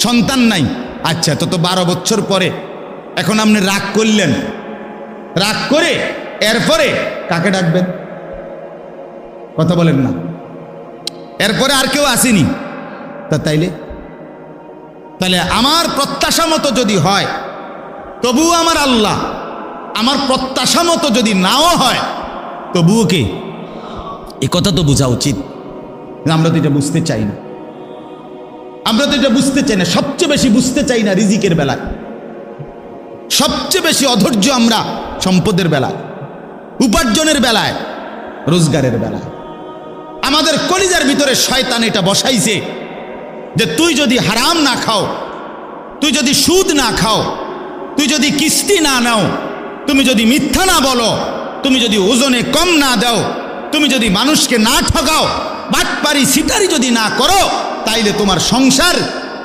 সন্তান নাই, আচ্ছা তো 12 বছর পরে এখন আপনি রাগ করলেন, রাগ করে এরপরে কাকে ডাকবেন? কথা বলেন না। এরপরে আর কেউ আসেনি, তাইলে আমার প্রত্যাশা মতো যদি হয় তবুও আমার আল্লাহ, আমার প্রত্যাশা মতো যদি নাও হয় তবুও কে? এ কথা তো বোঝা উচিত। আমরা তো এটা বুঝতে চাই না, সবচেয়ে বেশি বুঝতে চাই না রিজিকের বেলায়, সবচেয়ে বেশি অধৈর্য আমরা সম্পদের বেলায়, উপার্জনের বেলায়, রোজগারের বেলায়। আমাদের কলিজার ভিতরে শয়তান এটা বসাইছে যে তুই যদি হারাম না খাও, তুই যদি সুদ না খাও, তুই যদি কিস্তি না নাও, তুমি যদি মিথ্যা না বলো, তুমি যদি ওজনে কম না দাও, তুমি যদি মানুষকে না ঠকাও, বাটপারি সিটারি যদি না করো, তাইলে তোমার সংসার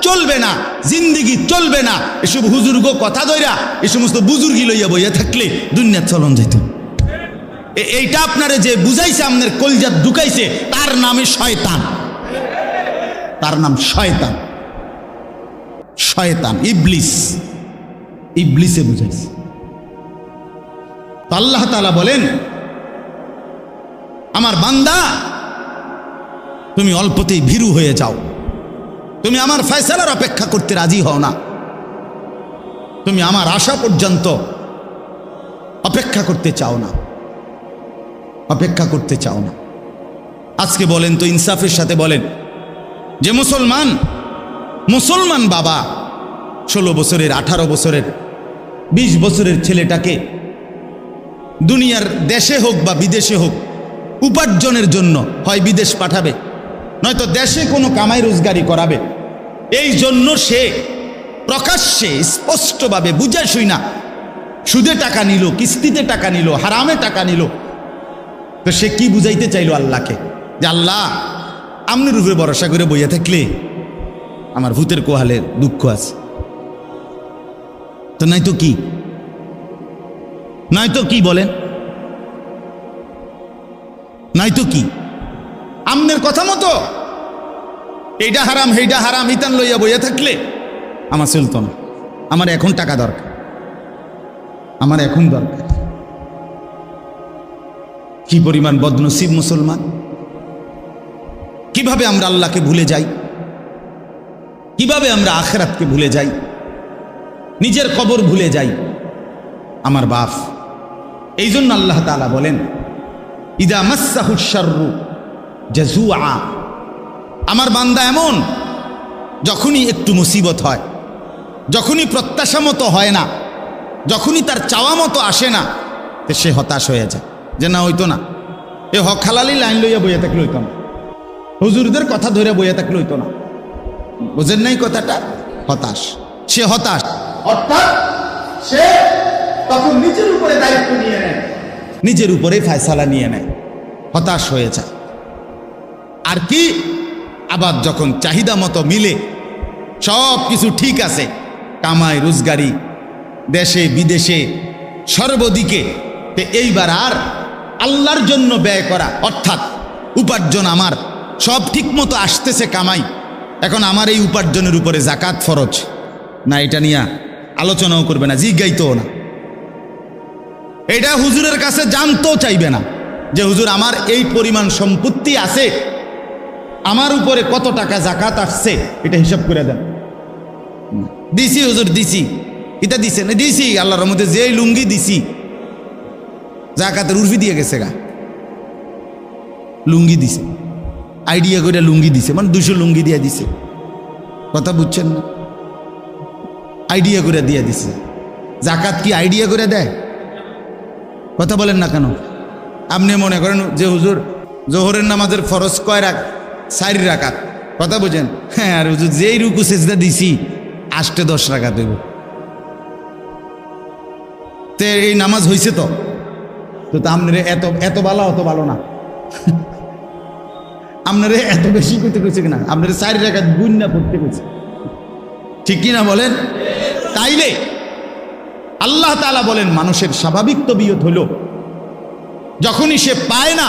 চলবে না, জিন্দিগি চলবে না। এসব হুজুর্গ কথা দইরা এই সমস্ত বুজুর্গি লইয়া বইয়া থাকলে দুনিয়া চলন যেত। এইটা আপনারে যে বুঝাইছে, আপনার কলজাত ঢুকাইছে, তার নামে শয়তান, তার নাম শয়তান, ইবলিসে বুঝাইছে। তো আল্লাহ তাআলা বলেন, আমার বান্দা তুমি অল্পতেই ভীরু হয়ে যাও, তুমি আমার ফয়সালার অপেক্ষা করতে রাজি হও না, তুমি আমার আশা পর্যন্ত অপেক্ষা করতে চাও না। আজকে বলেন তো, ইনসাফের সাথে বলেন, যে মুসলমান বাবা 16 বছরের, 18 বছরের, 20 বছরের ছেলেটাকে দুনিয়ার দেশে হোক বা বিদেশে হোক উপার্জনের জন্য হয় বিদেশ পাঠাবে, নয়তো দেশে কোনো কামাই রোজগারি করাবে, এই জন্য সে প্রকাশ্যে স্পষ্টভাবে বুঝা শুই না সুদে টাকা নিল, কিস্তিতে টাকা নিল, হারামে টাকা নিল। তো সে কি বুঝাইতে চাইল আল্লাহকে? যে আল্লাহ, আমনের রূপে ভরসা করে বইয়া থাকলে আমার ভূতের কোহালে দুঃখ আছে। তো নয়তো কি বলেন? নয়তো কি আমনের কথা মতো এইটা হারাম সেইটা হারাম ইতান লইয়া বইয়া থাকলে আমার চলতো না, আমার এখন টাকা দরকার, আমার এখন দরকার। কি পরিমাণ বদনসিব মুসলমান! কিভাবে আমরা আল্লাহকে ভুলে যাই, কিভাবে আমরা আখিরাতকে ভুলে যাই, নিজের কবর ভুলে যাই। আমার বাপ, এই জন্য আল্লাহ তাআলা বলেন, ইদা মাসসাহুশ শাররু জাজুআ, আমার বান্দা এমন, যখনই একটু মুসিবত হয়, যখনই প্রত্যাশা মতো হয় না, যখনই তার চাওয়া মতো আসে না, তো সে হতাশ হয়ে যায়, যে না হইতো না, এ হক হালালি লাইন লইয়া বইয়া থাকলে হইতো না, হুজুরদের কথা ধরে বইয়া থাকলে হইতো না। বুঝেন নাই কথাটা? সে হতাশ, অর্থাৎ সে তখন নিজের উপরে দায়িত্ব নিয়ে নেয়, নিজের উপরে ফয়সালা নিয়ে নেয়, হতাশ হয়ে যায়। আর কি, আবার যখন চাহিদা মতো মিলে, সব কিছু ঠিক আছে, কামাই রোজগারি দেশে বিদেশে সর্বদিকে, এইবার আর আল্লাহর জন্য ব্যয় করা, অর্থাৎ উপার্জন আমার, সব ঠিক মতো আসতেছে কামাই, এখন আমার এই উপার্জনের উপরে জাকাত ফরজ না, এটা নিয়ে আলোচনাও করবে না, জিজ্ঞাইতেও না। এটা হুজুরের কাছে জানতেও চাইবে না যে হুজুর আমার এই পরিমাণ সম্পত্তি আছে, আমার উপরে কত টাকা জাকাত আসছে, এটা হিসাব করে দেন। দিছি হুজুর দিছি, এটা দিছে না, দিছি আল্লাহর রহমতে, যে লুঙ্গি দিছি জাকাতের উর্ফি দিয়ে গেছে গা, লুঙ্গি দিছে, আইডিয়া করে লুঙ্গি দিছে, মানে 200 লুঙ্গি দিয়ে দিছে, কথা বুঝছেন না, আইডিয়া করে দিয়ে দিছে। জাকাত কি আইডিয়া করে দেয়? কথা বলেন না কেন? আপনি মনে করেন যে হুজুর জোহরের নামাজের ফরজ কয় 4 রাকাত, কথা বুঝেন, হ্যাঁ, আর হুজুর যেই রুকু সেজদা দিছি 8-10 রাকাত দেব, তে এই নামাজ হয়েছে তো আপনার এত এত ভালো, অত ভালো না, আপনার এত বেশি করতে কইছে কিনা, আপনার 4 রাকাত গুণ না করতে কইছে, ঠিক কিনা বলেন? তাইলে আল্লাহ তাআলা বলেন মানুষের স্বাভাবিক তবিয়ত হলো যখনই সে পায় না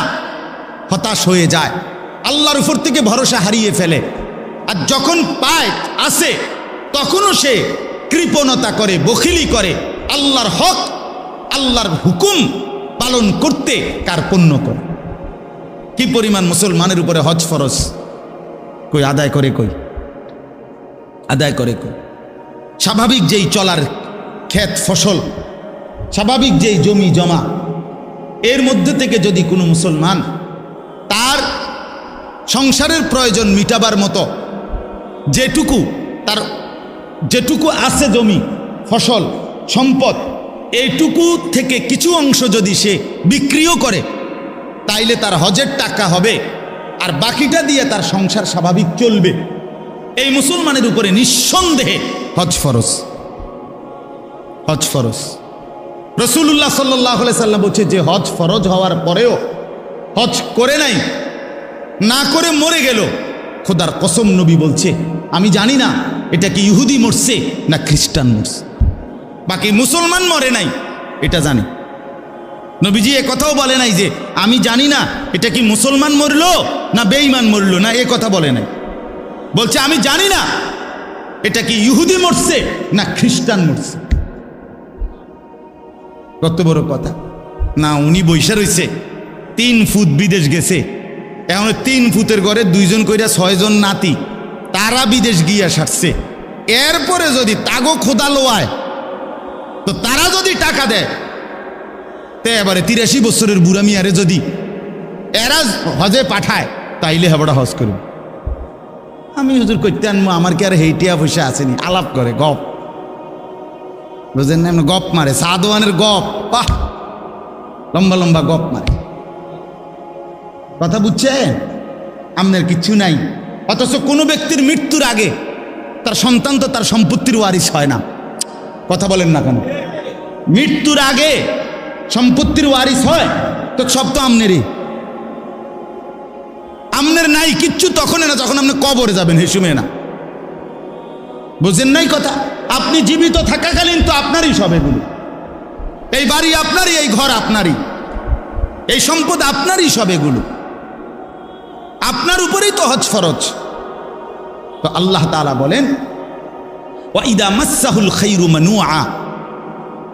হতাশ হয়ে যায়, আল্লাহর উপর থেকে ভরসা হারিয়ে ফেলে, আর যখন পায় আসে তখনও সে কৃপণতা করে, বখিলি করে, আল্লাহর হক আল্লাহর হুকুম পালন করতে কার্পণ্য করে। কি পরিমাণ মুসলমানের উপরে হজ ফরজ, কই আদায় করে, কই আদায় করে, কই স্বাভাবিক যেই চলার ক্ষেত ফসল, স্বাভাবিক যেই জমি জমা, এর মধ্যে থেকে যদি কোনো মুসলমান তার সংসারের প্রয়োজন মিটাবার মতো যেটুকু আছে জমি ফসল সম্পদ, এইটুকু থেকে কিছু অংশ যদি সে বিক্রিও করে, তাইলে তার হজের টাকা হবে, আর বাকিটা দিয়ে তার সংসার স্বাভাবিক চলবে। এই মুসলমানের উপরে নিঃসন্দেহে হজ ফরজ, হজ ফরজ। রাসূলুল্লাহ সাল্লাল্লাহু আলাইহি সাল্লাম বলছে যে হজ ফরজ হওয়ার পরেও হজ করে নাই, না করে মরে গেল, খোদার কসম নবী বলছে আমি জানি না এটা কি ইহুদি মরছে না খ্রিস্টান মরছে, বাকি মুসলমান মরে নাই এটা জানি। নবীজি এ কথাও বলে নাই যে আমি জানি না এটা কি মুসলমান মরলো না বেঈমান মরলো, না এ কথা বলে নাই, বলছে আমি জানি না এটা কি ইহুদি মরছে না খ্রিস্টান মরছে। কত বড় কথা না, উনি বৈশা রয়েছে 3 ফুট বিদেশ গেছে, এখন 3 ফুটের ঘরে 2 জন কইরা 6 জন নাতি, তারা বিদেশ গিয়া সারছে, এরপরে যদি তাগো খোদা লোয়ায় তো তারা যদি টাকা দেয়, তে এবারে 83 বছরের বুড়া মিয়ারে যদি এরা হজে পাঠায়, তাইলে হেবড়া হজ করব। আমি হুজুর করতে আনবো, আমার কি আর হেইটিয়া পয়সা আসেনি, আলাপ করে গপ, বুঝেন না, গপ মারে, সাদওয়ানের গপ, বাহ, লম্বা লম্বা গপ মারে, কথা বুঝছেন? আপনার কিচ্ছু নাই, অথচ কোনো ব্যক্তির মৃত্যুর আগে তার সন্তান তো তার সম্পত্তির ওয়ারিস হয় না, কথা বলেন না কেন? মৃত্যুর আগে সম্পত্তির ওয়ারিস হয় তো সব তো আমনেরই, আমনের নাই কিচ্ছু তখনই না যখন আপনি কবরে যাবেন, এই সময় না, বুঝেন নাই কথা? আপনি জীবিত থাকাকালীন তো আপনারই সব, এগুলো, এই বাড়ি আপনারই, এই ঘর আপনারই, এই সম্পদ আপনারই সব, এগুলো আপনার উপরেই তো হজ ফরজ। তো আল্লাহ তাআলা বলেন ওয়া ইদা মাসসাহুল খায়রু মানুআ,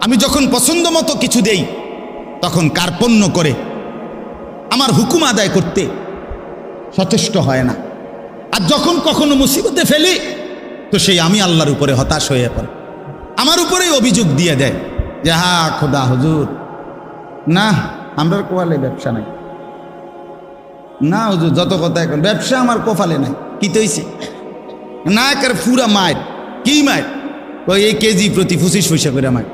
আমি যখন পছন্দ মতো কিছু দেই তখন কার্পণ্য করে আমার হুকুম আদায় করতে সচেষ্ট হয় না, আর যখন কখনো মুসিবতে ফেলি তো সেই আমি আল্লাহর উপরে হতাশ হয়ে পড়ে, আমার উপরেই অভিযোগ দিয়ে দেয় যে হা খোদা হুজুর, না আমরা কোয়ালে ব্যবসা নাই, না হুজুর যত কথা এখন ব্যবসা আমার কপালে নাই, কি তৈছে না কার পুরা মায়ের, কি মায়ের, ওই এই কেজি প্রতি 25 পয়সা করে মায়ের,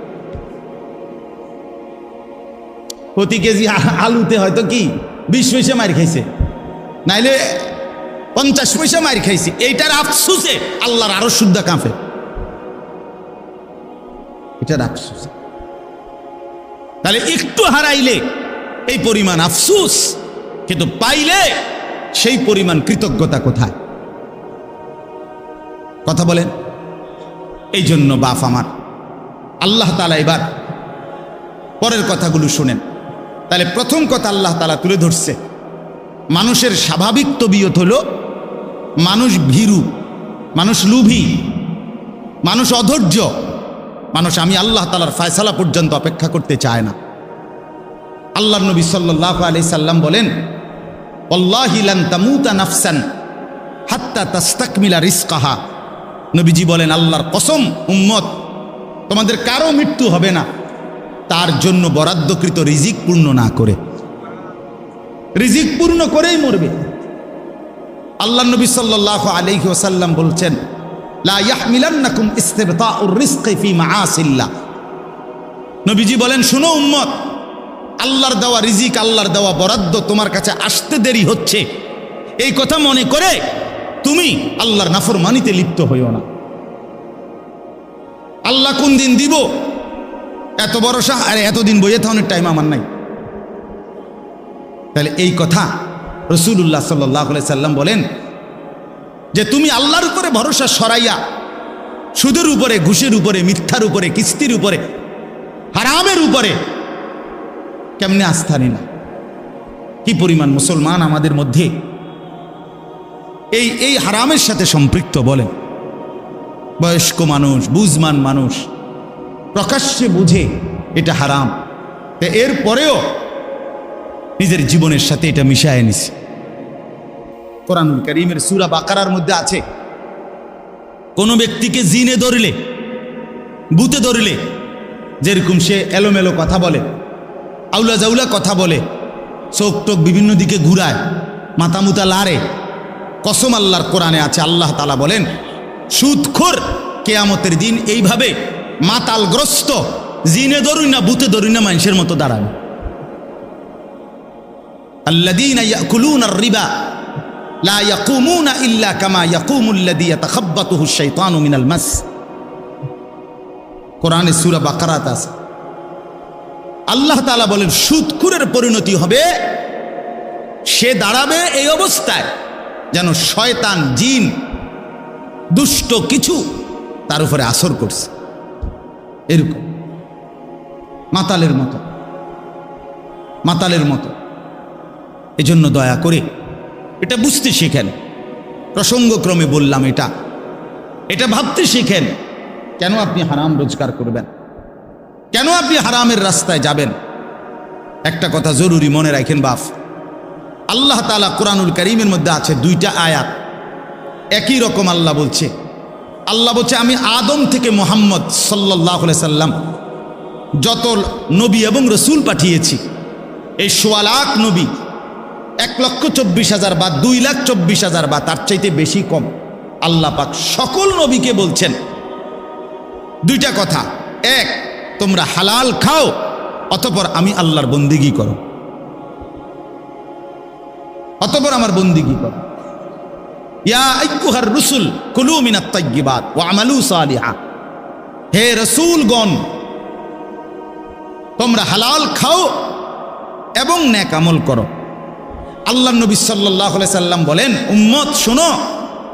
প্রতি কেজি আলুতে হয়তো কি 20 পয়সা মার খাইছে, নাইলে 50 পয়সা মার খাইছে, এইটার আফসোসে আল্লাহর আরো শুদ্ধা কাঁপে, এটার আফসোসে। তাহলে একটু হারাইলে এই পরিমাণ আফসোস, কিন্তু পাইলে সেই পরিমাণ কৃতজ্ঞতা কোথায়, কথা বলেন? এই জন্য বাপ আমার, আল্লাহ তাআলা এবার পরের কথাগুলো শুনেন। তাহলে প্রথম কথা আল্লাহ তাআলা তুলে ধরছে মানুষের স্বাভাবিক তবিয়ত হলো মানুষ ভীরু, মানুষ লোভী, মানুষ অধৈর্য, মানুষ আমি আল্লাহ তাআলার ফয়সালা পর্যন্ত অপেক্ষা করতে চায় না। আল্লাহর নবী সাল্লাল্লাহু আলাইহি সাল্লাম বলেন, ওয়াল্লাহি লান তামুতা নাফসান হাত্তা তাস্তাকমিলা রিজকাহা। নবীজি বলেন, আল্লাহর কসম উম্মত, তোমাদের কারো মৃত্যু হবে না তার জন্য বরাদ্দকৃত রিজিক পূর্ণ না করে। রিজিক পূর্ণ করেই মরবে। আল্লাহর নবী সাল্লাল্লাহু আলাইহি ওয়াসাল্লাম বলছেন, লা ইয়াহমিলান্নাকুম ইসতিবতাউর রিজকি ফি মাআসিল্লাহ। নবীজি বলেন, শুনো উম্মত, আল্লাহর দেওয়া রিজিক, আল্লাহর দেওয়া বরাদ্দ তোমার কাছে আসতে দেরি হচ্ছে, এই কথা মনে করে তুমি আল্লাহর নাফরমানিতে লিপ্ত হইও না। আল্লাহ কোন দিন দিব এত ভরসা, আরে এতদিন বইয়ে থাকার টাইম আমার নাই। তাহলে এই কথা রাসূলুল্লাহ সাল্লাল্লাহু আলাইহি সাল্লাম বলেন যে তুমি আল্লাহর উপরে ভরসা সরাইয়া সুদের উপরে, ঘুষের উপরে, মিথ্যার উপরে, কিস্তির উপরে, হারামের উপরে কেমনে আস্থা নিলা? কি পরিমাণ মুসলমান আমাদের মধ্যে এই হারামের সাথে সম্পৃক্ত বলেন? বয়স্ক মানুষ, বুঝমান মানুষ প্রকাশ্যে বুঝে এটা হারাম, এরপরেও নিজের জীবনের সাথে এটা মিশায় নিছে। কোরআনুল কারীমের সূরা বাকারার মধ্যে আছে, কোন ব্যক্তিকে জিনে ধরলে, ভূতে ধরলে, যেরকম সে এলোমেলো কথা বলে, আউলা জাউলা কথা বলে, চোখ টোক বিভিন্ন দিকে ঘুরায়, মাথা মুতা লাড়ে, কসম আল্লাহর কোরআনে আছে, আল্লাহ তাআলা বলেন, সুদখোর কিয়ামতের দিন এইভাবে মাতালগ্রস্ত জিনে ধরুই না, ভূতে ধরুই না মানুষের মতো দাঁড়াবে। আল্লাযীনা ইয়াকুলুনার রিবা লা ইয়াকুমুনা ইল্লা কামা ইয়াকুমুল্লাযী ইয়াতাখাব্বাতুহু আশ-শাইতানু মিনাল মাস। কোরআনে সূরা বাকারাতে আছে। আল্লাহ তাআলা বলেন, সুদখোরের পরিণতি হবে, সে দাঁড়াবে এই অবস্থায় যেন শয়তান, জিন, দুষ্ট কিছু তার উপরে আসর করছে, এরকম মাতালের মতো, মাতালের মতো। এজন্য দয়া করে এটা বুঝতে শিখেন। প্রসঙ্গক্রমে বললাম, এটা ভাবতে শিখেন। কেন আপনি হারাম রোজগার করবেন? কেন আপনি হারামের রাস্তায় যাবেন? একটা কথা জরুরি মনে রাখেন বাপ, আল্লাহ তাআলা কোরআনুল কারীমের মধ্যে আছে দুইটা আয়াত, একই রকম আল্লাহ বলছে। আল্লাহ বলছে, আমি আদম থেকে মুহাম্মদ সাল্লাল্লাহু আলাইহি সাল্লাম যত নবী এবং রসুল পাঠিয়েছি, এই ১৬ লাখ নবী, ১,২৪,০০০ বা ২,২৪,০০০ বা তার চাইতে বেশি কম, আল্লাহ পাক সকল নবীকে বলছেন দুইটা কথা। এক, তোমরা হালাল খাও, অতঃপর আমি আল্লাহর বন্দেগী করো, অতঃপর আমার বন্দেগী করো। ইয়া আইয়ুহার রুসুল কুলু মিনাত তাইয়্যিবাত ওয়া আমালু সালিহা। হে রাসূলগণ, তোমরা হালাল খাও এবং নেক আমল করো। আল্লাহর নবী সাল্লাল্লাহু আলাইহি সাল্লাম বলেন, উম্মত শোনো,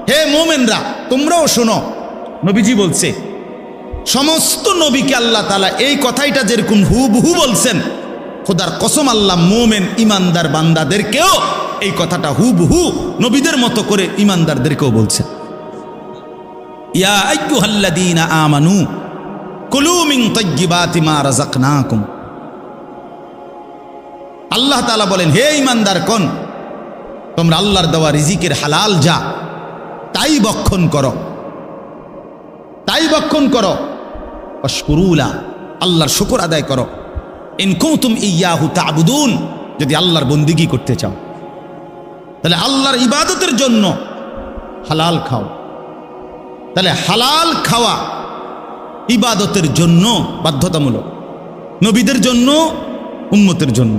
হে মুমিনরা তোমরাও শোনো। নবীজি বলছে, সমস্ত নবীকে আল্লাহ তাআলা এই কথাইটা যেরকম হুবহু বলছেন, খোদার কসম আল্লাহ মুমিন ইমানদার বান্দাদেরকেও এই কথাটা হুবহু নবীদের মতো করে ইমানদারদেরকেও বলছেন। ইয়া আইয়ুহাল্লাযীনা আমানু কুলু মিন তাইয়্যিবাতি মা রাযাকনাকুম। আল্লাহ তাআলা বলেন, হে ইমানদারগণ, তোমরা আল্লাহর দেওয়া রিজিকের হালাল যা তাই ভক্ষণ করো, তাই ভক্ষণ করো। ওয়াশকুরুলা, আল্লাহর শুকর আদায় করো। ইন কুনতুম ইয়াহু তা'বুদুন, যদি আল্লাহর বন্দেগী করতে চাও তাহলে আল্লাহর ইবাদতের জন্য হালাল খাও। তাহলে হালাল খাওয়া ইবাদতের জন্য বাধ্যতামূলক, নবীদের জন্য, উম্মতের জন্য।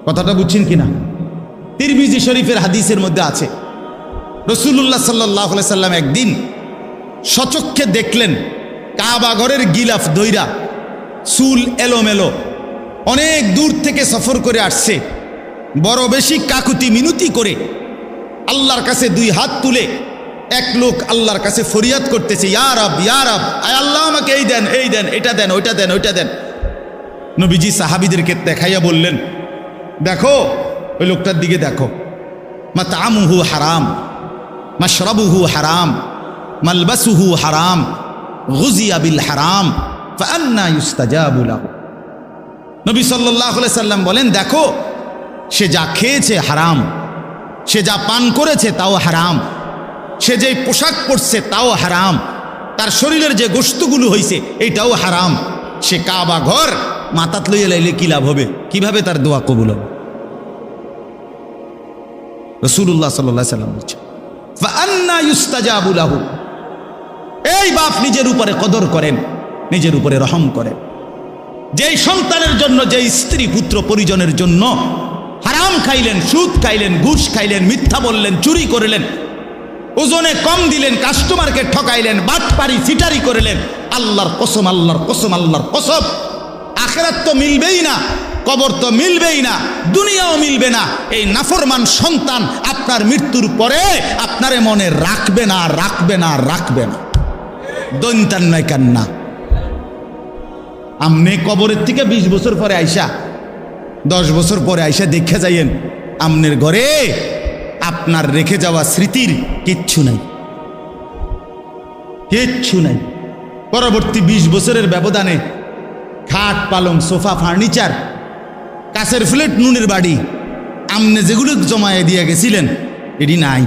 কথাটা বুঝছেন কিনা? তিরমিজি শরীফের হাদিসের মধ্যে আছে, রাসূলুল্লাহ সাল্লাল্লাহু আলাইহি সাল্লাম একদিন সচক্ষে দেখলেন কাবা ঘরের গিলাফ দইরা, চুল এলোমেলো, অনেক দূর থেকে সফর করে আসছে, বড় বেশি কাকুতি মিনতি করে আল্লাহর কাছে দুই হাত তুলে এক লোক আল্লাহর কাছে ফরিয়াদ করতেছে, ইয়া রব, ইয়া রব, আয় আল্লাহ আমাকে এই দেন, এই দেন, এটা দেন, ওইটা দেন, ওইটা দেন। নবীজি সাহাবীদেরকে দেখাইয়া বললেন, দেখো ওই লোকটার দিকে দেখো, মাতআমুহু হারাম, মাশরাবুহু হারাম, মালবাসুহু হারাম, গুযিয়া বিল হারাম, ফাআন্না ইউস্তাজাবু লাহু। নবী সাল্লাল্লাহু আলাইহি সাল্লাম বলেন, দেখো সে যা খেয়েছে হারাম, সে যা পান করেছে তাও হারাম, সে যে পোশাক পরছে তাও হারাম, তার শরীরের যে গোশতগুলো হয়েছে এইটাও হারাম। সে কাবা ঘর মাথাত লইয়া লাইলে কি লাভ হবে? কিভাবে তার দোয়া কবুল হবে? রাসূলুল্লাহ সাল্লাল্লাহু আলাইহি সাল্লাম বলছেন, ফাআন্না ইউস্তাজাবু লাহু। এই বাপ নিজের উপরে কদর করেন, নিজের উপরে রহম করেন। যেই সন্তানের জন্য, যেই স্ত্রী পুত্র পরিজনের জন্য হারাম খাইলেন, সুদ খাইলেন, ঘুষ খাইলেন, মিথ্যা বললেন, চুরি করলেন, ওজনে কম দিলেন, কাস্টমারকে ঠকাইলেন, বাটপারি চিটারি করলেন, আল্লাহর কসম, আল্লাহর কসম, আল্লাহর কসম, আখিরাত তো মিলবেই না, কবর তো মিলবেই না, দুনিয়াও মিলবে না। এই নাফরমান সন্তান আপনার মৃত্যুর পরে আপনারে মনে রাখবে না, রাখবে না, রাখবে না। দৈন্তান নয় কান্না। আমনে কবরের থেকে 20 বছর পরে আইসা, 10 বছর পরে আইসা দেখে যাইয়েন আমনের ঘরে আপনার রেখে যাওয়া স্মৃতির কিচ্ছু নাই, কিচ্ছু নাই। পরবর্তী 20 বছরের ব্যবধানে খাট, পালং, সোফা, ফার্নিচার, কাছের ফ্লেট, নুনের বাড়ি, আমনে যেগুলো জমায়ে দিয়ে গেছিলেন এটি নাই।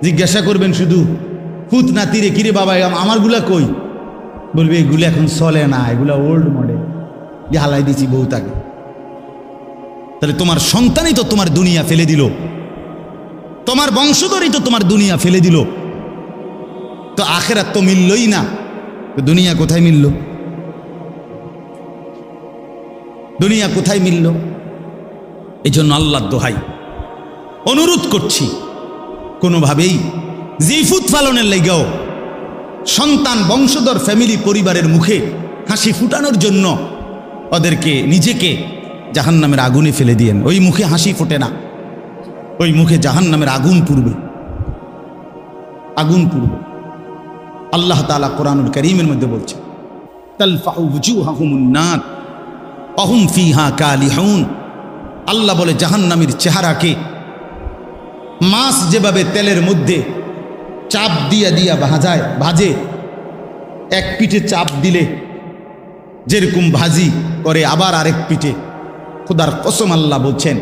জিজ্ঞাসা করবেন শুধু ফুত নাতিরে, কিরে বাবা আমারগুলা কই? বলবে এগুলো এখন চলে না, এগুলা ওল্ড মডেল, হালাই দিছি বহুত আগে। তাহলে তোমার সন্তানই তো তোমার দুনিয়া ফেলে দিল, তোমার বংশধরই তো তোমার দুনিয়া ফেলে দিল। তো আখিরাত তো মিললই না, তো দুনিয়া কোথায় মিলল? দুনিয়া কোথায় মিলল? এই জন্য আল্লাহর দোহাই অনুরোধ করছি, কোনোভাবেই জিফুত পালনের লেগেও সন্তান, বংশধর, ফ্যামিলি, পরিবারের মুখে হাসি ফুটানোর জন্য ওদেরকে, নিজেকে জাহান্নামের আগুনে ফেলে দিয়েন। ওই মুখে হাসি ফোটে না, ওই মুখে জাহান্নামের আগুন পুড়বে, আগুন পুড়বে। আল্লাহ তাআলা কোরআনুল কারীমের মধ্যে বলছে, তালফাউ বুজুহাহুমুন নার ওয়া হুম ফিহা কালিহুন। আল্লাহ বলে জাহান্নামীর চেহারাকে মাছ যেভাবে তেলের মধ্যে চাপ দিয়া দিয়া ভাজে, এক পিঠে চাপ দিলে যেরকম ভাজি করে আবার আরেক পিঠে, খোদার কসম আল্লাহ বলছেন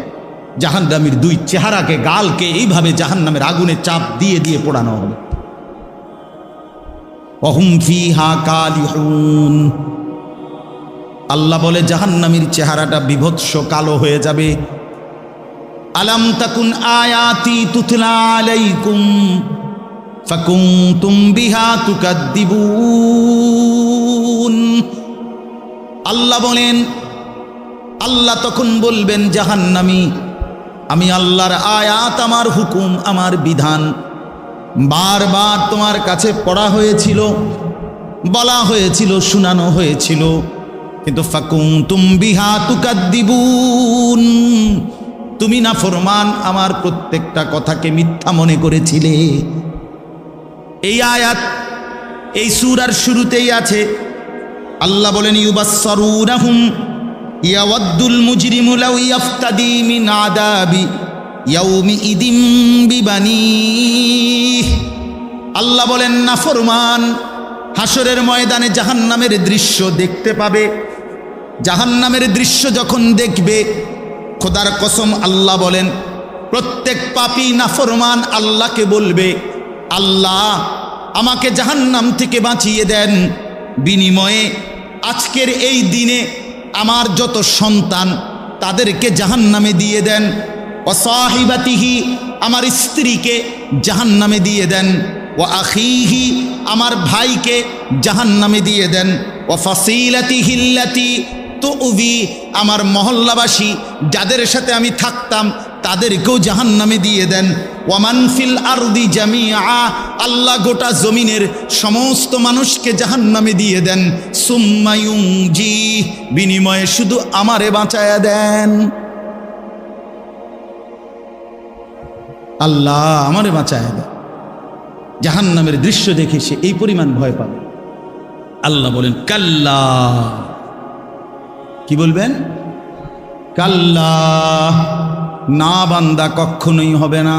জাহান্নামীর দুই চেহারাকে, গালকে এইভাবে জাহান্নামের আগুনে চাপ দিয়ে দিয়ে পোড়ানো হবে। ওহুম ফিহা কালিহুন। আল্লাহ বলে জাহান্নামীর চেহারাটা বিভৎস কালো হয়ে যাবে। আলাম তাকুন আয়াতি তুতলা আলাইকুম ফাকুনতুম বিহা তুকাদ্দিবুন। আল্লাহ বলেন, আল্লাহ তখন বলবেন জাহান্নামী, আমি আল্লাহর আয়াত, আমার হুকুম, আমার বিধান বারবার তোমার কাছে পড়া হয়েছিল, বলা হয়েছিল, শোনানো হয়েছিল, কিন্তু ফাকুনতুম বিহা তুকাদ্দিবুন, তুমি নাফরমান, আমার প্রত্যেকটা কথাকে মিথ্যা মনে করেছিলে। এই আয়াত এই সূরার শুরুতেই আছে। আল্লাহ বলেন, ইউবাসসারুনাহুম ইয়াওয়াদ্দুল মুজরিমু লাউ ইয়াফতাদি মিন আযাবি ইয়াউমিইদিম বিবানিহি। আল্লাহ বলেন নাফরমান হাসরের ময়দানে জাহান্নামের দৃশ্য দেখতে পাবে। জাহান্নামের দৃশ্য যখন দেখবে, খোদার কসম আল্লাহ বলেন প্রত্যেক পাপী নাফরমান আল্লাহকে বলবে, আল্লাহ আমাকে জাহান্নাম থেকে বাঁচিয়ে দেন, বিনিময়ে আজকের এই দিনে আমার যত সন্তান তাদেরকে জাহান্নামে দিয়ে দেন, ও সাহিবাতিহি আমার স্ত্রীকে জাহান্নামে দিয়ে দেন, ও আখিহি আমার ভাইকে জাহান্নামে দিয়ে দেন, ও ফাসিলাতিহিল্লাতি তুউবি আমার মহল্লাবাসী যাদের সাথে আমি থাকতাম তাদেরকেও জাহান্নামে দিয়ে দেন, ওয়ামান ফিল আরদি জামিআ আল্লাহ গোটা জমিনের সমস্ত মানুষকে জাহান্নামে দিয়ে দেন, সুম্মা ইউনজি বিনিময়ে শুধু আমারে বাঁচায়া দেন। আল্লাহ আমারে বাঁচায়া দেন। জাহান্নামের দৃশ্য দেখে সে এই পরিমাণ ভয় পাবে। আল্লাহ বলেন কাল্লা, কি বলবেন? কাল্লা, না বান্দা কখনোই হবে না।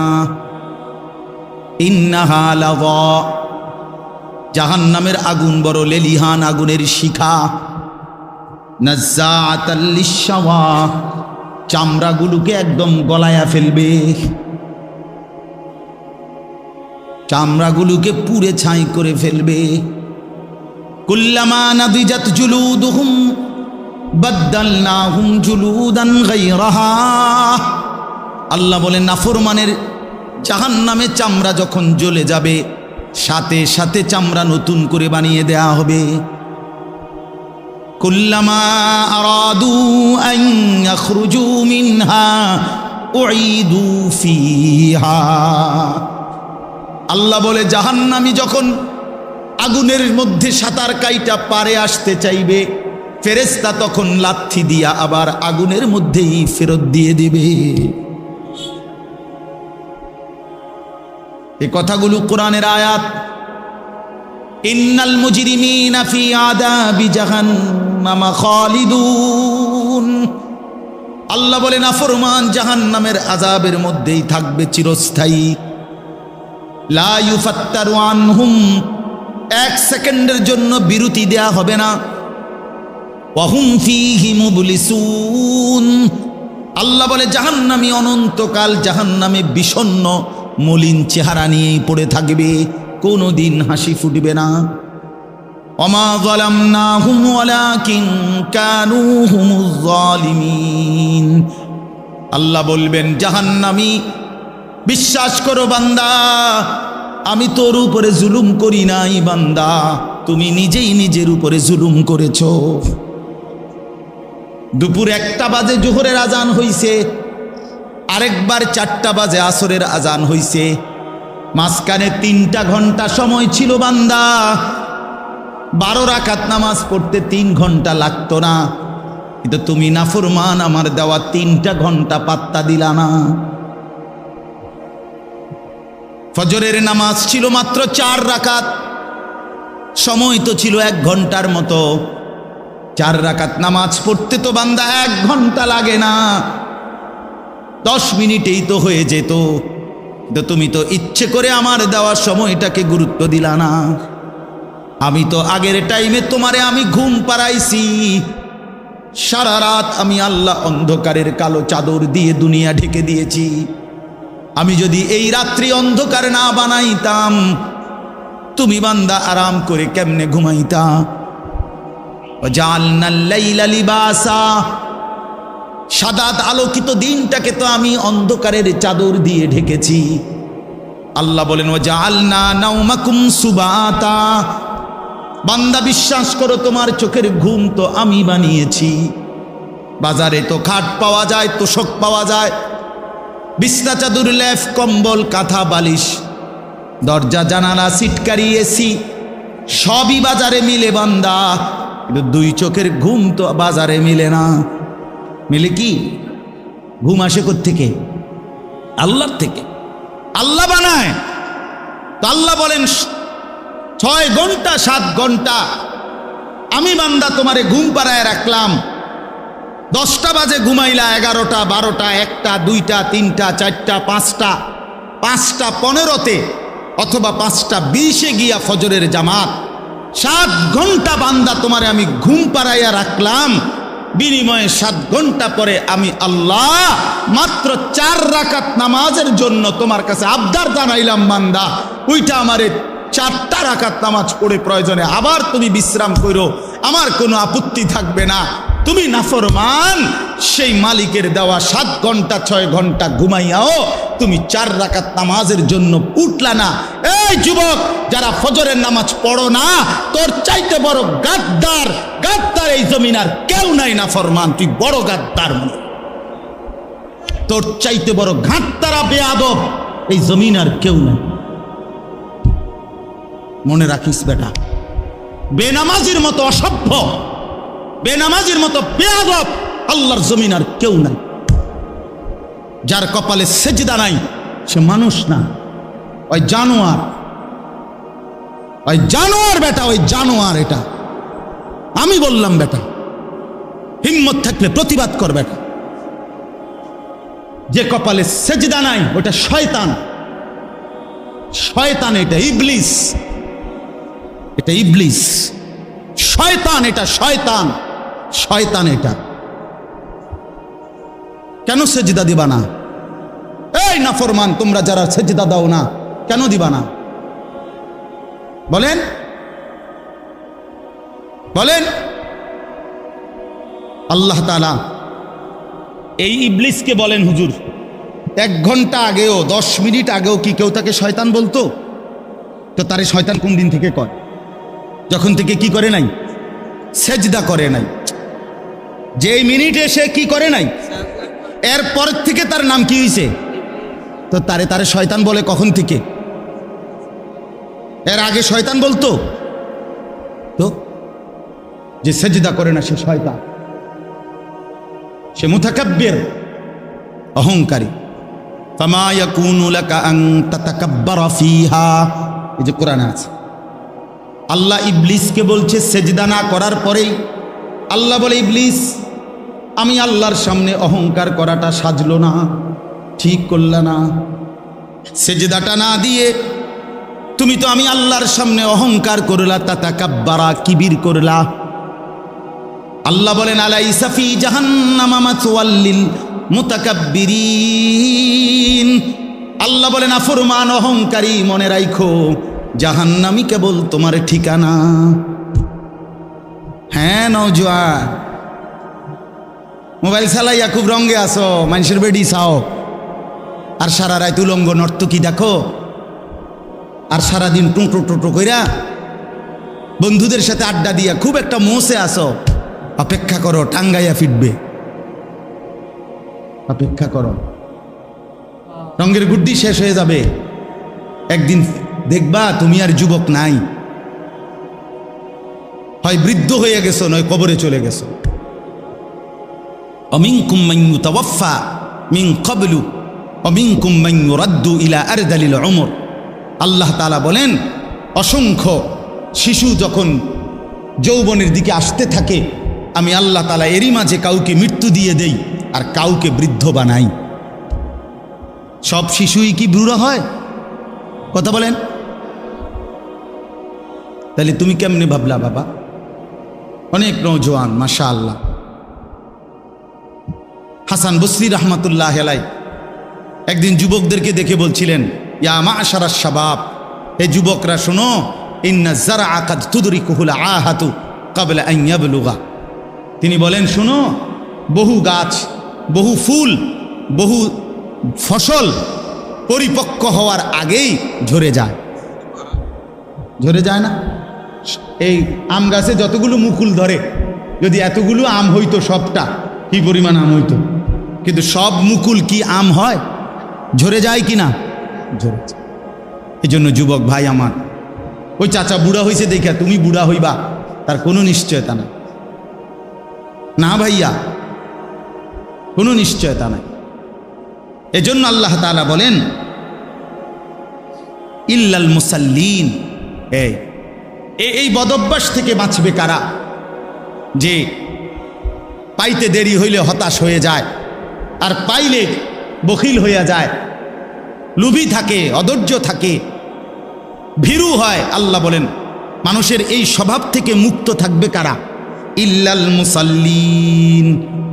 ইন্নাহা লাযা, জাহান্নামের আগুন বড় লেলিহান আগুনের শিখা। নাজ্জাআতাল লিশ-শাওয়া, চামড়াগুলোকে একদম গলায়া ফেলবে, চামড়াগুলোকে পুড়ে ছাই করে ফেলবে। কুল্লামা নাদিজাত জুলুদুহুম বাদদালনাহুম জুলুদান গায়রাহা। আল্লাহ বলেন নাফরমানের জাহান্নামে চামড়া যখন জ্বলে যাবে, সাথে সাথে চামড়া নতুন করে বানিয়ে দেয়া হবে। কুল্লামা আরাদু আন ইয়াখরুজু মিনহা উঈদু ফিহা। আল্লাহ বলে জাহান্নামী যখন আগুনের মধ্যে সাঁতার কাইটা পারে আসতে চাইবে, ফেরেশতা তখন লাথি দিয়া আবার আগুনের মধ্যেই ফেরত দিয়ে দিবে। এই কথাগুলো কোরআনের আয়াত। ইন্নাল মুজরিমিনা ফি আযাবি জাহান্নাম খালিদুন। আল্লাহ বলে নাফরমান জাহান্নামের আযাবের মধ্যেই থাকবে চিরস্থায়ী। লা ইউফাত্তারু আনহুম, এক সেকেন্ডের জন্য বিরতি দেয়া হবে না। ওয়াহুম ফীহি মুবলিসুন। আল্লাহ বলে জাহান্নামী অনন্তকাল জাহান্নামে বিষণ্ণ মলিন চেহারা নিয়েই পড়ে থাকবে, কোনোদিন হাসি ফুটবে না। ওমা যালামনাহুম ওয়ালাকিন কানু হুমুজ জালিমিন। আল্লাহ বলবেন জাহান্নামী, বিশ্বাস করো বান্দা, আমি তোর উপরে জুলুম করি নাই বান্দা, তুমি নিজেই নিজের উপরে জুলুম করেছ। দুপুর 1টা বাজে জোহরের আজান হইছে, আরেকবার 4টা বাজে আসরের আজান হইছে, মাঝখানে 3টা ঘন্টা সময় ছিল বান্দা। 12 রাকাত নামাজ পড়তে 3 ঘন্টা লাগতো না, কিন্তু তুমি নাফরমান আমার দেওয়া 3টা ঘন্টা পাত্তা দিলা না। ফজরের নামাজ ছিল মাত্র 4 রাকাত, সময় তো ছিল 1 ঘন্টার মতো। 4 রাকাত নামাজ পড়তে তো বান্দা 1 ঘন্টা লাগে না, 10 মিনিটেই তো হয়ে যেত। কিন্তু তুমি তো ইচ্ছে করে আমার দেওয়া সময়টাকে গুরুত্ব দিলা না। আমি তো আগের টাইমে তোমারে আমি ঘুম পাড়াইছি, সারা রাত আমি আল্লাহ অন্ধকারের কালো চাদর দিয়ে দুনিয়া ঢেকে দিয়েছি। আমি যদি এই রাত্রি অন্ধকার না বানাইতাম, তুমি বান্দা আরাম করে কেমনে ঘুমাইতা। ওয়াজআলনাল লাইলা লিবাসা, সাদাত আলোকিত দিনটাকে তো আমি অন্ধকারের চাদর দিয়ে ঢেকেছি। আল্লাহ বলেন ওয়াজআলনা নাওমাকুম সুবাতা। বান্দা বিশ্বাস করো, তোমার চোখের ঘুম তো আমি বানিয়েছি। বাজারে তো খাট পাওয়া যায়, তোশক পাওয়া যায়, বিছনা চাদর লেফ কম্বল কাঁথা বালিশ, দরজা জানালা সিটকারি এসি সবই বাজারে মিলে বান্দা, কিন্তু 2 চোখের ঘুম তো বাজারে মিলে না। মিলে কি? ঘুম আসে কোত্থেকে? আল্লাহর থেকে। আল্লাহ বানায়। তো আল্লাহ বলেন 6 ঘন্টা 7 ঘন্টা আমি বান্দা তোমারে ঘুম পাড়ায় রাখলাম। 10টা বাজে ঘুমাইলা, 11টা 12টা 1টা 2টা 3টা 4টা 5টা 5টা 15-তে অথবা 5টা 20-এ গিয়া ফজরের জামাত। 7 ঘন্টা বান্দা তোমারে আমি ঘুম পাড়াইয়া রাখলাম, বিনিময়ে 7 ঘন্টা পরে আমি আল্লাহ মাত্র 4 রাকাত নামাজের জন্য তোমার কাছে আবদার জানাইলাম, বান্দা ওইটা আমারে 4টা রাকাত নামাজ পড়ে প্রয়োজনে আবার তুমি বিশ্রাম করো, আমার কোনো আপত্তি থাকবে না। তুমি নাফরমান, সেই মালিকের দেওয়া 7 ঘন্টা 6 ঘন্টা ঘুমাইয়াও তুমি 4 রাকাত নামাজের জন্য উঠলা না। এই যুবক, যারা ফজরের নামাজ পড়ো না, তোর চাইতে বড় গাদ্দার গাদ্দার এই জমিন আর কেউ নাই। নাফরমান, তুই বড় গাদ্দার, তোর চাইতে বড় গাদ্দারা বেয়াদব এই জমিন আর কেউ নাই। মনে রাখিস বেটা, বেনামাজির মতো অসভ্য, বেনামাজির মতো বেয়াদব আল্লাহর জমিন আর কেউ নাই। যার কপালে সেজদা নাই সে মানুষ না, ওই জানোয়ার, ওই জানোয়ার বেটা, ওই জানোয়ার। এটা আমি বললাম বেটা, হিম্মত থাকলে প্রতিবাদ কর বেটা। যে কপালে সেজদা নাই ওটা শয়তান। শয়তান এটা, ইবলিস এটা, ইবলিস শয়তান এটা, শয়তান শয়তান এটা। কেন সেজদা দিবা না? এই নাফরমান, তোমরা যারা সেজদা দাও না, কেন দিবা না বলেন? বলেন। আল্লাহ তাআলা এই ইবলিসকে বলেন, হুজুর 1 ঘন্টা আগেও 10 মিনিট আগেও কি কেউ তাকে শয়তান বলতো? তো তারে শয়তান কোন দিন থেকে কয়? যখন থেকে কি করে নাই? সেজদা করে নাই। যেই মিনিটে সে কি করে নাই, এরপর থেকে তার নাম কি হয়েছে? তো তারে শয়তান বলে কখন থেকে? এর আগে শয়তান বলতো? তো যে সেজদা করে না সে শয়তান, সে মুতাকাব্বির, অহংকারী। ফামা ইয়াকুনু লাকা আন তাতাকাব্বারা ফিহা, এই যে কোরআনে আছে। আল্লাহ ইবলিসকে বলছে সেজদা না করার পরেই আল্লাহ বলে, ইবলিস আমি আল্লাহর সামনে অহংকার করাটা সাজলো না, ঠিক করলা না। সেজদাটা না দিয়ে তুমি তো আমি আল্লাহর সামনে অহংকার করলা, তাতাকাব্বারা, কিবির করলা। আল্লাহ বলেন, আলাইসা ফি জাহান্নামা মাসওয়াল লিল মুতাকাব্বিরিন। আল্লাহ বলেন, নাফরমান অহংকারী, মনে রাখো জাহান্নামই কেবল তোমার ঠিকানা। হ্যাঁ নওজোয়ান, মোবাইল চালাইয়া খুব রঙে আসো, মানুষের বেডি চাও, আর সারা রাত উলঙ্গ নর্তকী দেখো, আর সারাদিন টুঁটো টুটো কইরা বন্ধুদের সাথে আড্ডা দিয়া খুব একটা মোসে আসো। অপেক্ষা করো, টাঙ্গাইয়া ফিটবে। অপেক্ষা করো, রঙের গুড্ডি শেষ হয়ে যাবে। একদিন দেখবা তুমি আর যুবক নাই, হয় বৃদ্ধ হয়ে গেছো, নয় কবরে চলে গেছো। অমিনকুম মান ইউতাওয়াফা মিন ক্বাবলু অমিনকুম মান ইউরাদ্দু ইলা আরদালিল উমর। আল্লাহ তাআলা বলেন, অসংখ্য শিশু যখন যৌবনের দিকে আসতে থাকে, আমি আল্লাহ তাআলা এরই মাঝে কাউকে মৃত্যু দিয়ে দেই আর কাউকে বৃদ্ধ বানাই। সব শিশুই কি বুড়ো হয়? কথা বলেন। তাহলে তুমি কেমনে ভাবলা বাবা? অনেক নওজোয়ান মাশাআল্লাহ। হাসান বসরি রহমাতুল্লাহ আলাইহি একদিন যুবকদেরকে দেখে বলছিলেন, ইয়া মা'শারাশ শাবাব, হে যুবকরা শোনো, ইন্না যারআ কাদ তুদরিকুহুল আহাতু ক্বাবলা আন ইয়াবলুগা। তিনি বলেন, শোনো, বহু গাছ, বহু ফুল, বহু ফসল পরিপক্ক হওয়ার আগেই ঝরে যায়। ঝরে যায় না? এই আম গাছে যতগুলো মুকুল ধরে, যদি এতগুলো আম হইতো, সবটা কি পরিমাণ আম হইতো, কিন্তু সব মুকুল কি আম হয়? ঝরে যায় কি না? ঝরে যায়। এই জন্য যুবক ভাই আমার, ওই চাচা বুড়া হয়েছে দেখা তুমি বুড়া হইবা তার কোনো নিশ্চয়তা নাই। না ভাইয়া, কোনো নিশ্চয়তা নাই। এজন্য আল্লাহ তাআলা বলেন, ইল্লাল মুসাল্লিন। এই বদভ্যাস থেকে বাঁচবে কারা? যে পাইতে দেরি হইলে হতাশ হয়ে যায়, আর পাইলে বখিল হইয়া যায়, লোভী থাকে, অধৈর্য থাকে, ভীরু হয়। আল্লাহ বলেন, মানুষের এই স্বভাব থেকে মুক্ত থাকবে কারা? ইল্লাল মুসাল্লিন,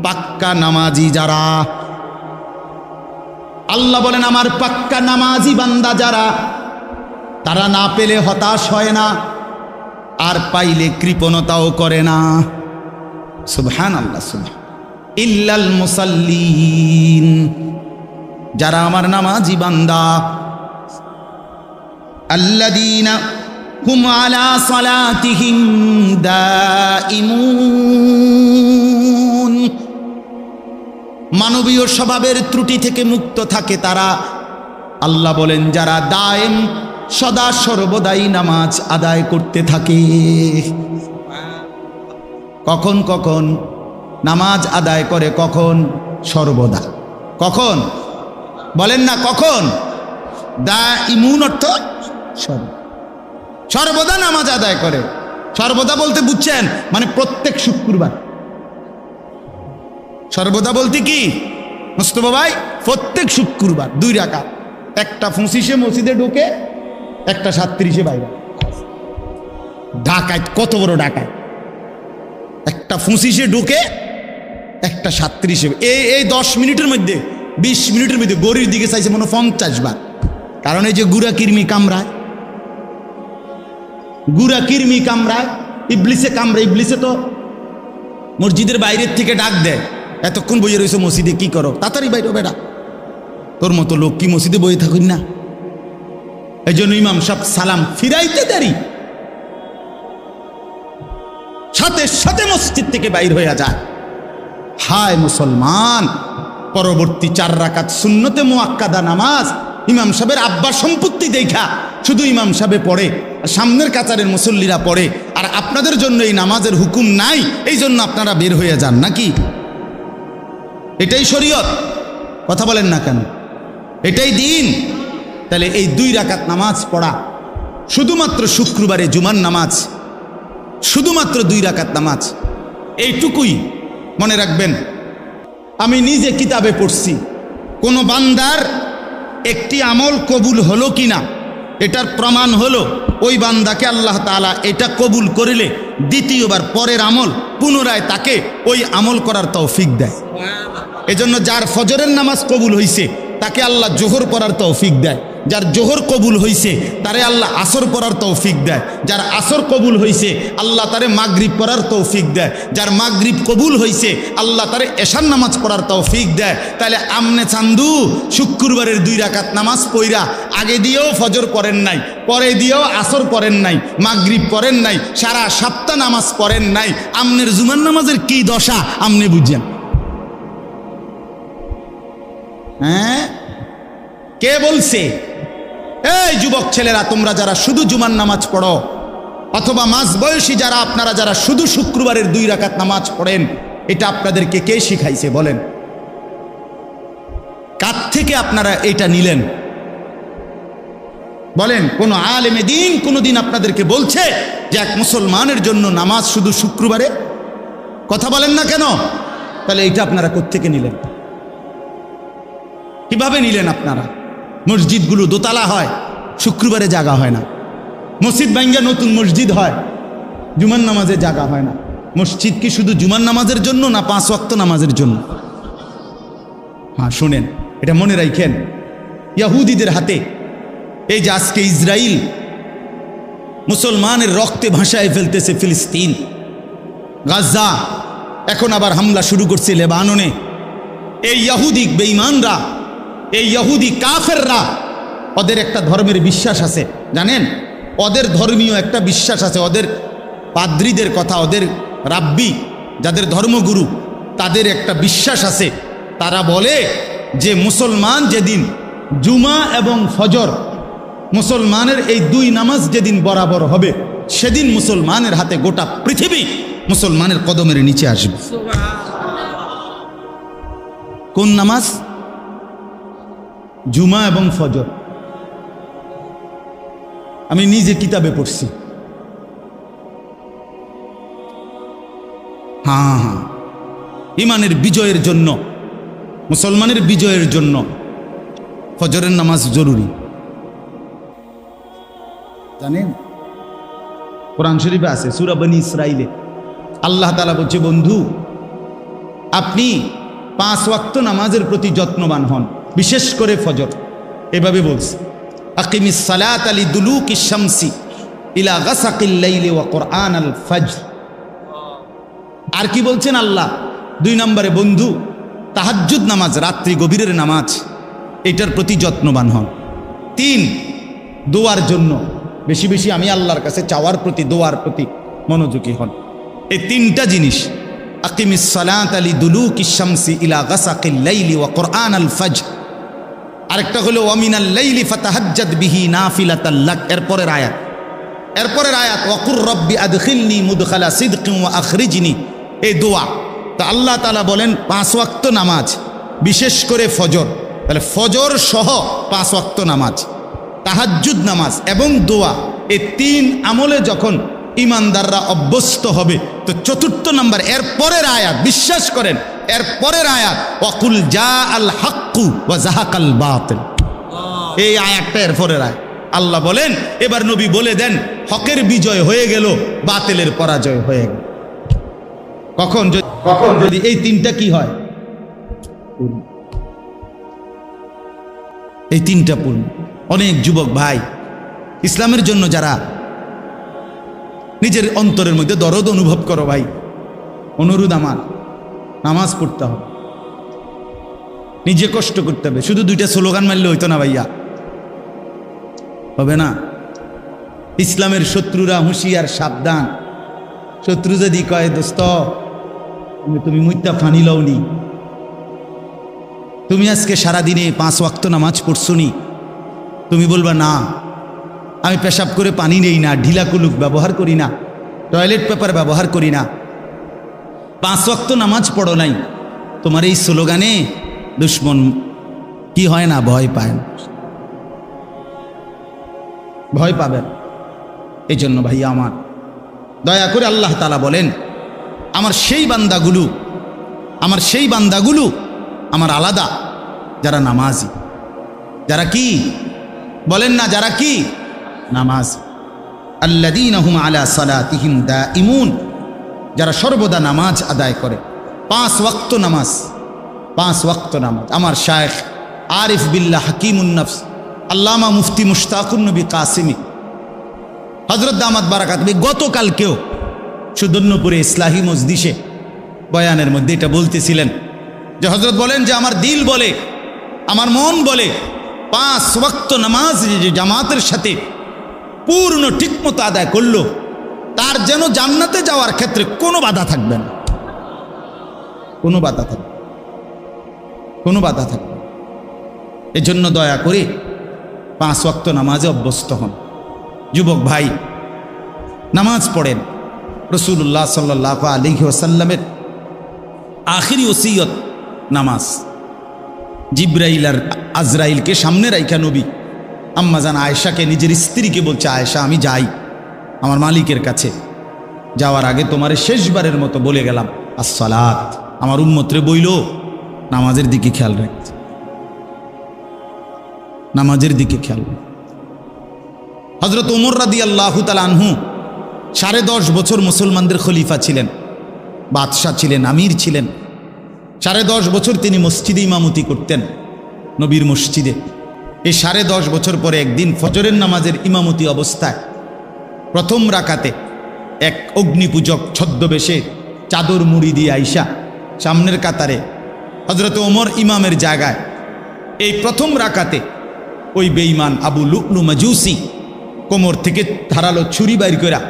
পাক্কা নামাজি যারা। আল্লাহ বলেন, আমার পাক্কা নামাজি বান্দা যারা, তারা না পেলে হতাশ হয় না, আর পাইলে কৃপণতাও করে না। সুবহানাল্লাহ, সুবহান। ইল্লাল মুসাল্লিন, যারা আমার নামাজি বান্দা। আল্লাযীনা হুম আলা সালাতিহিম দাইমুন, মানবীয় স্বভাবের ত্রুটি থেকে মুক্ত থাকে তারা। আল্লাহ বলেন, যারা দায়েম, সদা সর্বদাই নামাজ আদায় করতে থাকে। কখন কখন নামাজ আদায় করে? কখন? সর্বদা। কখন বলেন না? কখন? দাইমুন অর্থ সর্বদা নামাজ আদায় করে। সর্বদা বলতে বুঝছেন মানে প্রত্যেক শুক্রবার। সর্বদা বলতে কি? মোস্তফা ভাই প্রত্যেক শুক্রবার 2 রাকাত, একটা 25-এ মসজিদে ঢোকে, একটা 37-এ বাইরে। ঢাকায় কত বড় ঢাকায়, একটা 25-এ ঢোকে, একটা 37-এ। এই 10 মিনিটের মধ্যে 20 মিনিটের মধ্যে গড়ির দিকে চাইছে মনে 50 বার। কারণ এই যে গুড়া কিরমি কামড়ায়, গুড়া কিরমি কামড়ায়, ইবলিসে কামড়ায়। ইবলিসে তো মসজিদের বাইরের থেকে ডাক দেয়, এতক্ষণ বইয়ে রয়েছে মসজিদে, কি করো, তাড়াতাড়ি বাইরে বেড়া, তোর মতো লোক কি মসজিদে বইয়ে থাকুন না? এই জন্য ইমাম সাহেব সালাম ফিরাইতে দেরি, সাথে সাথে মসজিদ থেকে বাইর হয়ে যায়। হায় মুসলমান, পরবর্তী 4 রাকাত সুন্নতে মুআক্কাদা নামাজ ইমাম সাহেবের আব্বা সম্পত্তি দেখা শুধু ইমাম সাহেবে পড়ে, সামনের কাতারের মুসল্লিরা পড়ে, আর আপনাদের জন্য এই নামাজের হুকুম নাই, এই জন্য আপনারা বের হয়ে যান নাকি? এটাই শরীয়ত? কথা বলেন না কেন? এটাই দিন? তাহলে এই 2 রাকাত নামাজ পড়া, শুধুমাত্র শুক্রবারে জুমার নামাজ, শুধুমাত্র 2 রাকাত নামাজ, এইটুকুই মনে রাখবেন। আমি নিজে কিতাবে পড়ছি, কোন বান্দার একটি আমল কবুল হলো কিনা এটার প্রমাণ হলো ওই বান্দাকে আল্লাহ তাআলা এটা কবুল করিলে দ্বিতীয়বার পরের আমল পুনরায় তাকে ওই আমল করার তৌফিক দেয়। এজন্য যার ফজরের নামাজ কবুল হইছে তাকে আল্লাহ জোহর পড়ার তৌফিক দেয়, যার জোহর কবুল হইছে তারে আল্লাহ আসর পড়ার তৌফিক দেয়, যার আসর কবুল হইছে আল্লাহ তারে মাগরিব পড়ার তৌফিক দেয়, যার মাগরিব কবুল হইছে আল্লাহ তারে এশার নামাজ পড়ার তৌফিক দেয়। তাহলে আমনে চান্দু শুক্রবারের 2 রাকাত নামাজ পইরা আগে দিয়েও ফজর পড়েন নাই, পরে দিয়েও আসর পড়েন নাই, মাগরিব পড়েন নাই, সারা সপ্তাহ নামাজ পড়েন নাই, আমনের জুমার নামাজের কি দশা আমনে বুঝেন? হ্যাঁ, কে বলছে? এই যুবক ছেলেরা, তোমরা যারা শুধু জুমার নামাজ পড়ো, অথবা মাঝ বয়সী যারা, আপনারা যারা শুধু শুক্রবারের 2 রাকাত নামাজ পড়েন, এটা আপনাদেরকে কে শিখাইছে বলেন? কার থেকে আপনারা এটা নিলেন বলেন? কোন আলেমে দ্বীন কোনদিন আপনাদেরকে বলছে যে এক মুসলমানের জন্য নামাজ শুধু শুক্রবারে? কথা বলেন না কেন? তাহলে এটা আপনারা কোত্থেকে নিলেন? কিভাবে নিলেন আপনারা? মসজিদগুলো দোতলা হয়, শুক্রবারে জায়গা হয় না। মসজিদ ভাঙ্গা নতুন মসজিদ হয়, জুমার নামাজে জায়গা হয় না। মসজিদ কি শুধু জুমার নামাজের জন্য না 5 ওয়াক্ত নামাজের জন্য? হ্যাঁ, শুনেন, এটা মনে রাখেন। ইহুদিদের হাতে এই যে আজকে ইসরায়েল মুসলমানের রক্তে ভাসায় ফেলতেছে ফিলিস্তিন, গাজা, এখন আবার হামলা শুরু করছে লেবাননে। এই ইহুদি বেঈমানরা, এই ইহুদি কাফেররা, ওদের একটা ধর্মের বিশ্বাস আছে, জানেন? ওদের ধর্মীয় একটা বিশ্বাস আছে, ওদের পাদ্রীদের কথা, ওদের রাব্বি যাদের ধর্মগুরু, তাদের একটা বিশ্বাস আছে। তারা বলে যে মুসলমান যেদিন জুমা এবং ফজর, মুসলমানের এই 2 নামাজ যেদিন বরাবর হবে, সেদিন মুসলমানের হাতে গোটা পৃথিবী মুসলমানের কদমের নিচে আসবে। কোন নামাজ? জুমা এবং ফজর। আমি নিজে কিতাবে পড়ছি। হ্যাঁ, ইমানের বিজয়ের জন্য, মুসলমানের বিজয়ের জন্য ফজরের নামাজ জরুরি, জানেন? কোরআন শরীফে আছে, সূরা বনী ইসরাইলে আল্লাহ তাআলা বলছে, বন্ধু আপনি 5 ওয়াক্ত নামাজের প্রতি যত্নবান হন, বিশেষ করে ফজর। এভাবে বলছে, আকিমিস সালাতা লিদুলুকিশ শামসি ইলা গাসাকিল লাইলি ওয়া কুরআনাল ফজর। আর কি বলছেন আল্লাহ? 2 নম্বরে, বন্ধু তাহাজ্জুদ নামাজ, রাত্রি গভীরের নামাজ, এটার প্রতি যত্নবান হন। 3, দোয়ার জন্য বেশি বেশি আমি আল্লাহর কাছে চাওয়ার প্রতি, দোয়ার প্রতি মনোযোগী হন। এই 3টা জিনিস, আকিমিস সালাতা লিদুলুকিশ শামসি ইলা গাসাকিল লাইলি ওয়া কুরআনাল ফজর। আরেকটা হলো ওয়া মিনাল লাইলি ফাতাহাজ্জাদ বিহি নাফিলাতাল লাক। এরপরের আয়াত ওয়াকুর রব্বি আদখিলনি মুদখালা সিদকিন ওয়া আখরিজনি, এই দোয়া। তা আল্লাহ তাআলা বলেন 5 ওয়াক্ত নামাজ, বিশেষ করে ফজর। তাহলে ফজর সহ 5 ওয়াক্ত নামাজ, তাহাজ্জুদ নামাজ এবং দোয়া, এই 3 আমলে যখন ইমানদাররা অভ্যস্ত হবে, তো 4 নম্বর এর পরের আয়াত, বিশ্বাস করেন এর পরের আয়াত ওয়াকুল জা আল হাক্কু ওয়া জাহাকাল বাতিল, এই আয়াতটা এর পরের আয়াত। আল্লাহ বলেন এবার নবী বলে দেন হকের বিজয় হয়ে গেল, বাতিলের পরাজয় হয়ে গেল। কখন যদি এই তিনটা কি হয়, এই তিনটা পূর্ণ। অনেক যুবক ভাই ইসলামের জন্য যারা নিজের অন্তরের মধ্যে দরদ অনুভব করো ভাই, অনুরোধ আমার, নামাজ পড়তে হবে, নিজে কষ্ট করতে হবে। শুধু দুইটা স্লোগান মারলে হইতো না ভাইয়া, হবে না। ইসলামের শত্রুরা হুঁশিয়ার, সাবধান। শত্রু যদি কয় দোস্ত তুমি মুইতা ফানি লওনি, তুমি আজকে সারাদিনে 5 ওয়াক্ত নামাজ পড়ছো নি, তুমি বলবা না আমি পেশাব করে পানি নেই না, ঢিলা কুলুক ব্যবহার করি না, টয়লেট পেপার ব্যবহার করি না, 5 ওয়াক্ত নামাজ পড়ো নাই, তোমার এই স্লোগানে দুশ্মন কি হয় না, ভয় পায় না, ভয় পাবেন। এই জন্য ভাইয়া আমার দয়া করে আল্লাহ তাআলা বলেন আমার সেই বান্দাগুলো আমার আলাদা, যারা নামাজি, যারা কি বলেন না, যারা কি নামাজ, আল্লাযীনা হুম আলা সালাতিহিম দাঈমুন, যারা সর্বদা নামাজ আদায় করে, 5 ওয়াক্ত নামাজ, 5 ওয়াক্ত নামাজ। আমার শায়েখ আরিফ বিল্লাহ হাকিমুন নফস আল্লামা মুফতি মুশতাকুন নবী কাসিমি হযরত দামাত বারাকাতুহু গতকালকেও সুদর্ণপুরে ইসলাহি মজলিসে বয়ানের মধ্যে এটা বলতেছিলেন যে হযরত বলেন যে আমার দিল বলে, আমার মন বলে 5 ওয়াক্ত নামাজ যে জামাতের সাথে পূর্ণ ঠিকমতো আদায় করলো, তার যেন জান্নাতে যাওয়ার ক্ষেত্রে কোনো বাধা থাকবে না, কোনো বাধা থাকবে, কোনো বাধা থাকবে। এজন্য দয়া করে 5 ওয়াক্ত নামাজে অভ্যস্ত হন। যুবক ভাই নামাজ পড়েন। রাসূলুল্লাহ সাল্লাল্লাহু আলাইহি ওয়াসাল্লামের আখিরি ওসিয়ত নামাজ। জিব্রাইল আর আজরাইলকে সামনে রাইখা নবী আম্মাজান আয়েশাকে, নিজের স্ত্রীকে বলছে, আয়েশা আমি যাই আমার মালিকের কাছে, যাওয়ার আগে তোমারে শেষবারের মতো বলে গেলাম আসসালাত। আমার উম্মতরে বইল নামাজের দিকে খেয়াল রাখতে, নামাজের দিকে খেয়াল। হযরত ওমর রাদিয়াল্লাহু তাআলা আনহু 10.5 বছর মুসলমানদের খলিফা ছিলেন, বাদশাহ ছিলেন, আমির ছিলেন। 10.5 বছর তিনি মসজিদে ইমামতি করতেন, নবীর মসজিদে। এই 10.5 বছর পরে একদিন ফজরের নামাজের ইমামতি অবস্থায় প্রথম রাকাতে এক অগ্নিপূজক ছদ্মবেশে চাদর মুড়ি দিয়ে আইসা সামনের কাতারে হযরত ওমর ইমামের জায়গায়, এই প্রথম রাকাতে ওই বেঈমান আবু লু'লু মাজুসি কোমর থেকে ধারালো ছুরি বাইর করা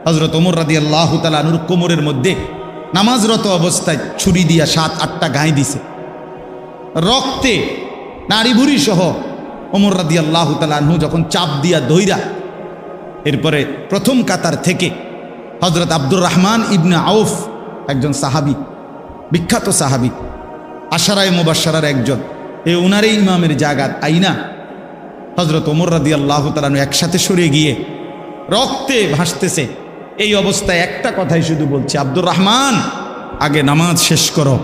হযরত ওমর রাদিয়াল্লাহু তাআলা আনহুর কোমরের মধ্যে নামাজরত অবস্থায় ছুরি দিয়া 7-8টা গায়ে দিছে। রক্তে নাড়ি ভুড়ি সহ ওমর রাদিয়াল্লাহু তাআলা আনহু যখন চাপ দিয়া ধইরা, এরপরে প্রথম কাতার থেকে হযরত আব্দুর রহমান ইবনে আউফ, একজন সাহাবী, বিখ্যাত সাহাবী, আশারায়ে মুবাশশারার একজন, এই উনারই ইমামের জায়গাত আইনা হযরত ওমর রাদিয়াল্লাহু তাআলা আনহু একসাথে সরে গিয়ে রক্তে ভাসতেছে। এই অবস্থায় একটা কথাই শুধু বলছে, আব্দুর রহমান আগে নামাজ শেষ করো,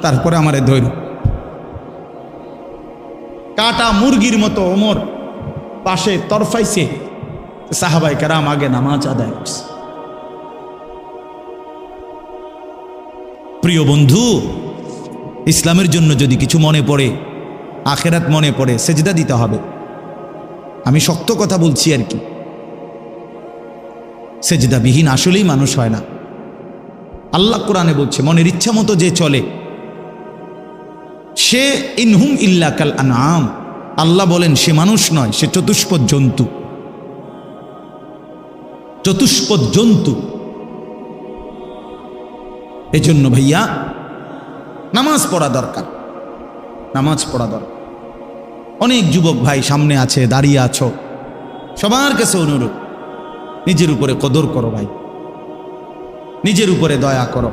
তারপরে আমারে ধৈর্য। কাটা মুরগির মতো ওমর পাশে তরফাইছে, সাহাবায়ে কেরাম আগে নামাজ আদায় করছে। প্রিয় বন্ধু, ইসলামের জন্য যদি কিছু মনে পড়ে, আখেরাত মনে পড়ে, সেজদা দিতে হবে। আমি শক্ত কথা বলছি আর কি, সেজদাবিহীন আসলেই মানুষ হয় না। আল্লাহ কোরআনে বলছে মনের ইচ্ছা মতো যে চলে সে ইনহুম ইল্লা কাল আনআম, আল্লাহ বলেন সে মানুষ নয়, সে চতুষ্পদ জন্তু, চতুষ্পদ জন্তু। এজন্য ভাইয়া নামাজ পড়া দরকার, নামাজ পড়া দরকার। অনেক যুবক ভাই সামনে আছে, দাঁড়িয়ে আছো, সবার কাছে অনুরোধ, নিজের উপরে কদর করো ভাই, নিজের উপরে দয়া করো।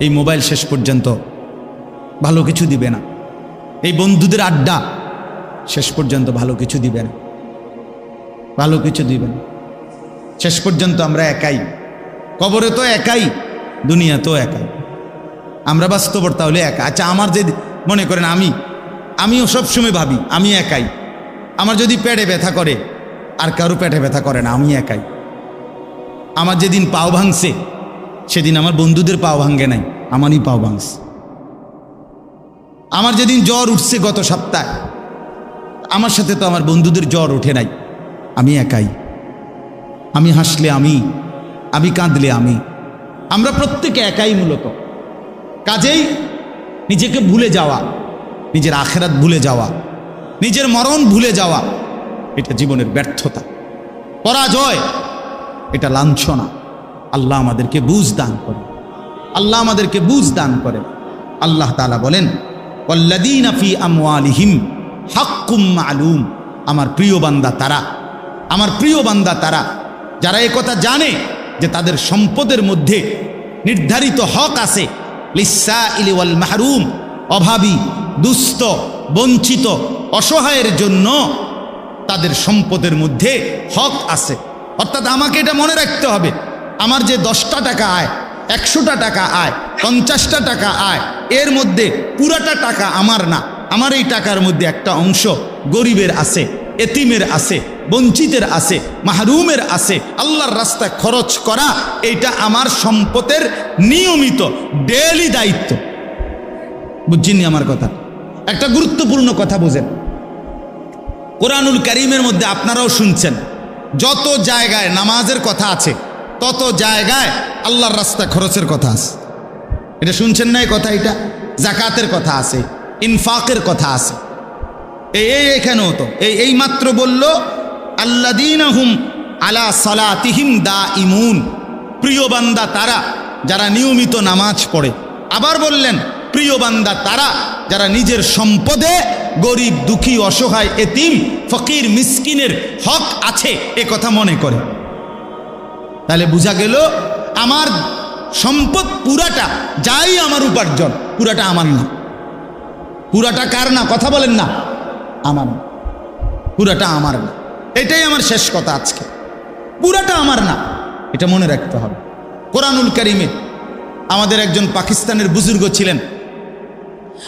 এই মোবাইল শেষ পর্যন্ত ভালো কিছু দিবে না, এই বন্ধুদের আড্ডা শেষ পর্যন্ত ভালো কিছু দিবে না, ভালো কিছু দিবে না। শেষ পর্যন্ত আমরা একাই, কবরে তো একাই, দুনিয়া তো একাই। আমরা বাস্তবতা হলে একা। আচ্ছা, আমার যে মনে করেন আমিও সবসময় ভাবি আমি একাই। আমার যদি পেটে ব্যথা করে, আর কারো পেটে ব্যথা করে না, আমি একাই। আমার যেদিন পাও ভাঙছে সেদিন আমার বন্ধুদের পাও ভাঙে নাই, আমারই পাও ভাঙছে। আমার যেদিন জ্বর উঠছে গত সপ্তাহে, আমার সাথে তো আমার বন্ধুদের জ্বর ওঠে নাই, আমি একাই। আমি হাসলে আমি কাঁদলে আমরা প্রত্যেকে একাই মূলত। কাজেই নিজেকে ভুলে যাওয়া, নিজের আখেরাত ভুলে যাওয়া, নিজের মরণ ভুলে যাওয়া, এটা জীবনের ব্যর্থতা, পরাজয়, এটা লাঞ্ছনা। আল্লাহ আমাদেরকে বুঝ দান করে, আল্লাহ আমাদেরকে বুঝ দান করে। আল্লাহ তাআলা বলেন, ওয়াল্লাযীনা ফী আমওয়ালিহিম হাক্কুম মা'লুম। আমার প্রিয় বান্দা তারা, আমার প্রিয় বান্দা তারা যারা একথা জানে যে তাদের সম্পদের মধ্যে নির্ধারিত হক আছে। লিসসাইলি ওয়াল মাহরুম, অভাবী, দুস্থ, বঞ্চিত, অসহায়ের জন্য তাদের সম্পদের মধ্যে হক আছে। অর্থাৎ আমাকে এটা মনে রাখতে হবে, আমার যে 10টা টাকা আয়, 100টা টাকা আয়, 50টা টাকা আয়, এর মধ্যে পুরাটা টাকা আমার না। আমার এই টাকার মধ্যে একটা অংশ গরিবের আছে, এতিমের আছে, বঞ্চিতের আছে, মাহরুমের আছে। আল্লাহর রাস্তায় খরচ করা এইটা আমার সম্পদের নিয়মিত ডেইলি দায়িত্ব। বুঝছেন আমার কথা? একটা গুরুত্বপূর্ণ কথা বোঝেন, কোরআনুল কারীমের মধ্যে আপনারাও শুনছেন, যত জায়গায় নামাজের কথা আছে তত জায়গায় আল্লাহর রাস্তায় খরচের কথা আছে। এটা শুনছেন না? এই কথা, এটা যাকাতের কথা আছে, ইনফাকের কথা আছে। এখানেও তো এই মাত্র বলল, আল্লাযীনা হুম আলা সালাতিহিম দাঈমুন, প্রিয় বান্দা তারা যারা নিয়মিত নামাজ পড়ে। আবার বললেন, প্রিয় বান্দা তারা যারা নিজের সম্পদে গরিব, দুঃখী, অসহায়, এতিম, ফকির, মিসকিনের হক আছে এ কথা মনে করে। তাহলে বোঝা গেল আমার সম্পদ পুরাটা, যাই আমার উপার্জন, পুরাটা আমার না। পুরাটা কার না? কথা বলেন না। আমার না, পুরাটা আমার না। এটাই আমার শেষ কথা আজকে। পুরাটা আমার না, এটা মনে রাখতে হবে। কোরআনুল কারীমে আমাদের একজন পাকিস্তানের বুজুর্গ ছিলেন,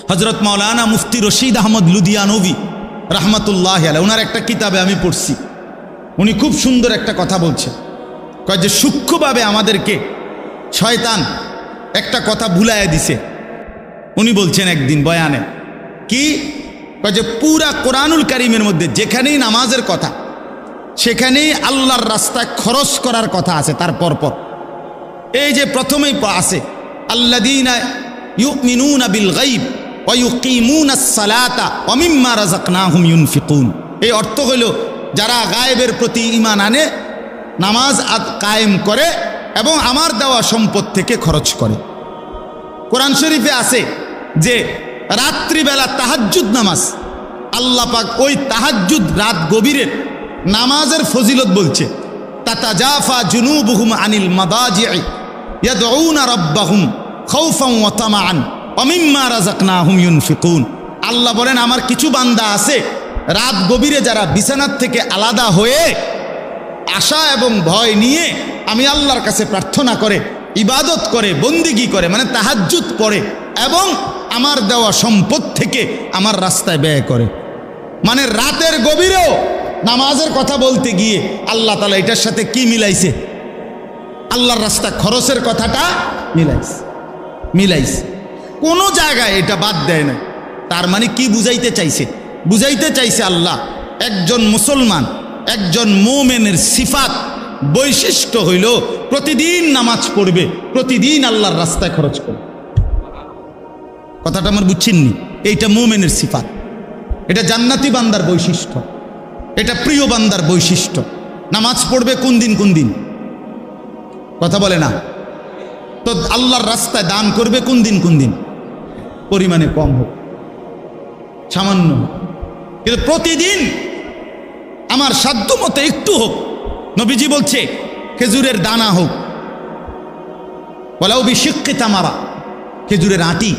হযরত মাওলানা মুফতি রশিদ আহমদ লুধিয়ানভী রাহমাতুল্লাহি আলাইহি। ওনার একটা কিতাবে আমি পড়ছি, উনি খুব সুন্দর একটা কথা বলছেন। কয় যে সূক্ষ্মভাবে আমাদেরকে শয়তান একটা কথা ভুলাইয়া দিছে। উনি বলছেন একদিন বয়ানে, কি কয় যে পুরা কোরআনুল কারীমের মধ্যে যেখানেই নামাজের কথা, সেখানেই আল্লাহর রাস্তায় খরচ করার কথা আছে। তার পরপর এই যে প্রথমেই আছে, আল্লাযীনা ইউমিনুনা বিল গায়ব ওয়া ইউকিমুনাস সালাতা ওয়া মিম্মা রাযাকনাহুম ইউনফিকুন। এই অর্থ হইল যারা গায়েবের প্রতি ঈমান আনে, নামাজ কায়েম করে এবং আমার দেওয়া সম্পদ থেকে খরচ করে। কোরআন শরীফে আছে যে রাত্রিবেলা তাহাজ্জুদ নামাজ, আল্লাহ পাক ওই তাহাজ্জুদ রাত গভীরের নামাজের ফজিলত বলছে, তাতাজাফা জুনুবুহুম আনিল মাদাজি'i ইয়াদউনা রাব্বাহুম খাউফান ওয়া তামাআন ওয়া মিম্মা রাযাকনাহুম ইউনফিকুন। আল্লাহ বলেন, আমার কিছু বান্দা আছে রাত গভীরে যারা বিছানার থেকে আলাদা হয়ে আশা এবং ভয় নিয়ে আমি আল্লাহর কাছে প্রার্থনা করে, ইবাদত করে, বন্দিগি করে, মানে তাহাজ্জুদ পড়ে এবং আমার দেওয়া সম্পদ থেকে আমার রাস্তায় ব্যয় করে। মানে রাতের গভীরেও নামাজের কথা বলতে গিয়ে আল্লাহ তাআলা এটার সাথে কি মিলাইছে? আল্লাহর রাস্তা খরচের কথাটা মিলাইছে। কোনো জায়গায় এটা বাদ দেয় না। তার মানে কি বুঝাইতে চাইছে? বুঝাইতে চাইছে আল্লাহ একজন মুসলমান, একজন মুমিনের সিফাত, বৈশিষ্ট্য হইল প্রতিদিন নামাজ পড়বে, প্রতিদিন আল্লাহর রাস্তায় খরচ করবে। কথাটা আমার বুঝছেননি? এইটা মুমিনের সিফাত, এটা জান্নাতি বান্দার বৈশিষ্ট্য, এটা প্রিয় বান্দার বৈশিষ্ট্য। নামাজ পড়বে কোন দিন কোন দিন? কথা বলে না তো। আল্লাহর রাস্তায় দান করবে কোন দিন কোন দিন? পরিমাণে কম হোক, সামান্য হোক, কিন্তু প্রতিদিন আমার সাধ্য মতো একটু হোক। নবীজি বলছে খেজুরের দানা হোক, ওয়ালাউ বিশিক্কি তামারা, খেজুরের আটি,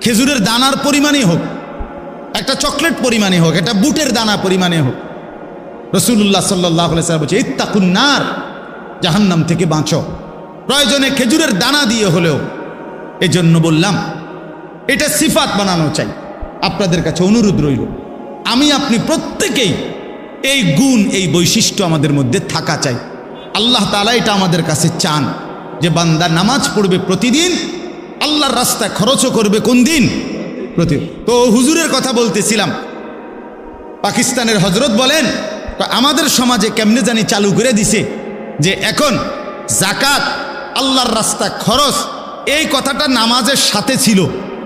খেজুরের দানার পরিমাণে হোক, একটা চকলেট পরিমাণে হোক, একটা বুটের দানা পরিমাণে হোক। রাসূলুল্লাহ সাল্লাল্লাহু আলাইহি ওয়াসাল্লাম বলছে, ইত্তাকুন নার, জাহান্নাম থেকে বাঁচো। প্রয়োজনে খেজুরের দানা দিয়ে হলেও এজন্য বললাম এটা সিফাত বানানো চাই। আপনাদের কাছে অনুরোধ রইল, আমি আপনি প্রত্যেকেই এই গুণ এই বৈশিষ্ট্য আমাদের মধ্যে থাকা চাই। আল্লাহ তাআলা এটা আমাদের কাছে চান যে বান্দা নামাজ পড়বে প্রতিদিন, আল্লাহর রাস্তায় খরচও করবে কোন দিন? প্রতিদিন। তো হুজুরের কথা বলতেছিলাম, পাকিস্তানের হজরত বলেন আমাদের সমাজে কেমনে জানি চালু করে দিছে যে এখন জাকাত আল্লাহর রাস্তায় খরচ, এই কথাটা নামাজের সাথে ছিল,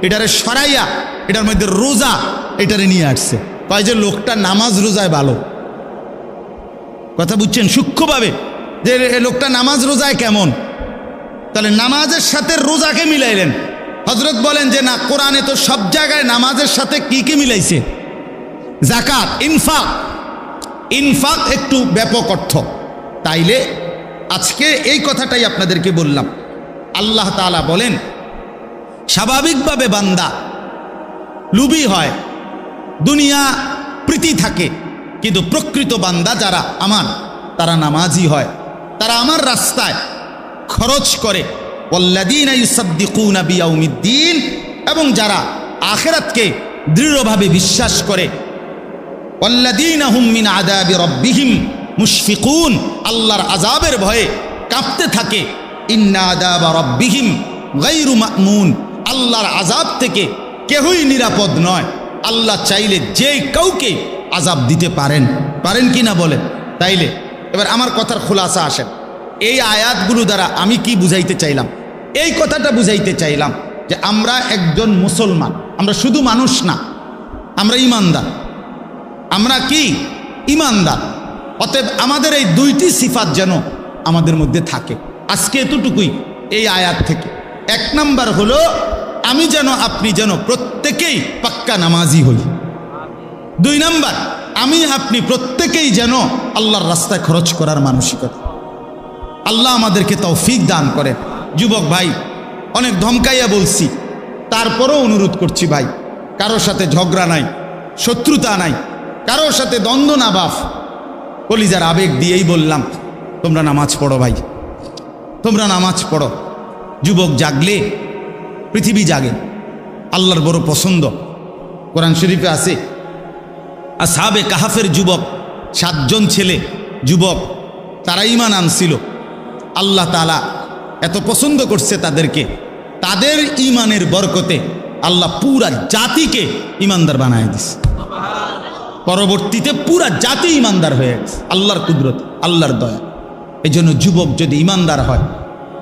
এটারে সরাইয়া এটার মধ্যে রোজা এটারে নিয়ে আসছে। কয় যে লোকটা নামাজ রোজায় ভালো। কথা বুঝছেন সূক্ষ্মভাবে, যে লোকটা নামাজ রোজায় কেমন? তাহলে নামাজের সাথে রোজাকে মিলাইলেন। হজরত বলেন যে না, কোরআনে তো সব জায়গায় নামাজের সাথে কি মিলাইছে? জাকাত, ইনফাক। ইনফাক একটু ব্যাপক অর্থ। তাইলে আজকে এই কথাটাই আপনাদেরকে বললাম। আল্লাহ তাআলা বলেন স্বাভাবিকভাবে বান্দা লুবি হয়, দুনিয়া প্রীতি থাকে, কিন্তু প্রকৃত বান্দা যারা আমার, তারা নামাজি হয়, তারা আমার রাস্তায় খরচ করে। ওয়াল্লাযীনা ইউসাদ্দিকুনা বিয়াউমিদ্দিন, এবং যারা আখিরাতকে দৃঢ়ভাবে বিশ্বাস করে। ওয়াল্লাযীনা হুম মিন আযাবি রাব্বিহিম মুশফিকুন, আল্লাহর আযাবের ভয়ে কাঁপতে থাকে। ইন্না আযাবা রাব্বিহিম গায়রু মা'মুন, আল্লাহর আযাব থেকে কেউই নিরাপদ নয়। আল্লাহ চাইলে যে কাউকে আযাব দিতে পারেন, পারেন কি না বলেন? তাইলে এবার আমার কথার খুলাসা আসেন। এই আয়াতগুলো দ্বারা আমি কি বুঝাইতে চাইলাম? এই কথাটা বুঝাইতে চাইলাম যে আমরা একজন মুসলমান, আমরা শুধু মানুষ না, আমরা ইমানদার। আমরা কি? ইমানদার। অতএব আমাদের এই দুইটি সিফাত যেন আমাদের মধ্যে থাকে। আজকে এতটুকুই এই আয়াত থেকে। এক নাম্বার হলো আমি যেন, আপনি যেন প্রত্যেকেই পাক্কা নামাজি হই। দুই নাম্বার, আমি আপনি প্রত্যেকেই যেন আল্লাহর রাস্তায় খরচ করার মানসিকতা। আল্লাহ আমাদেরকে তৌফিক দান করে। যুবক ভাই, অনেক ধমকাইয়া বলছি, তারপরও অনুরোধ করছি ভাই, কারোর সাথে ঝগড়া নাই, শত্রুতা নাই, কারোর সাথে দ্বন্দ্ব না বাফ, কলিজার আবেগ দিয়েই বললাম তোমরা নামাজ পড়ো ভাই, তোমরা নামাজ পড়ো। যুবক জাগলে পৃথিবী জাগে। আল্লাহর বড় পছন্দ। কোরআন শরীফে আছে আসহাবে কাহাফের যুবক, 7 জন ছেলে যুবক, তারা ঈমান আনছিল। আল্লাহ তাআলা এত পছন্দ করছে তাদেরকে, তাদের ঈমানের বরকতে আল্লাহ পুরা জাতিকে ঈমানদার বানায় দিছে। পরবর্তীতে পুরা জাতি ঈমানদার হয়ে গেছে আল্লাহর কুদরত, আল্লাহর দয়া। এই জন্য যুবক যদি ঈমানদার হয়,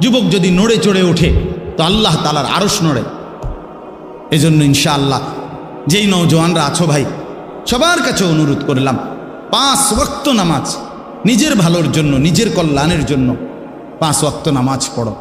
যুবক যদি নড়ে চড়ে ওঠে, তো আল্লাহ তাআলার আরশ নড়ে। এই জন্য ইনশাআল্লাহ যেই নওজোয়ানরা আছো ভাই, সবার কাছে অনুরোধ করলাম 5 ওয়াক্ত নামাজ, নিজের ভালোর জন্য, নিজের কল্যাণের জন্য 5 ওয়াক্ত নামাজ পড়ো।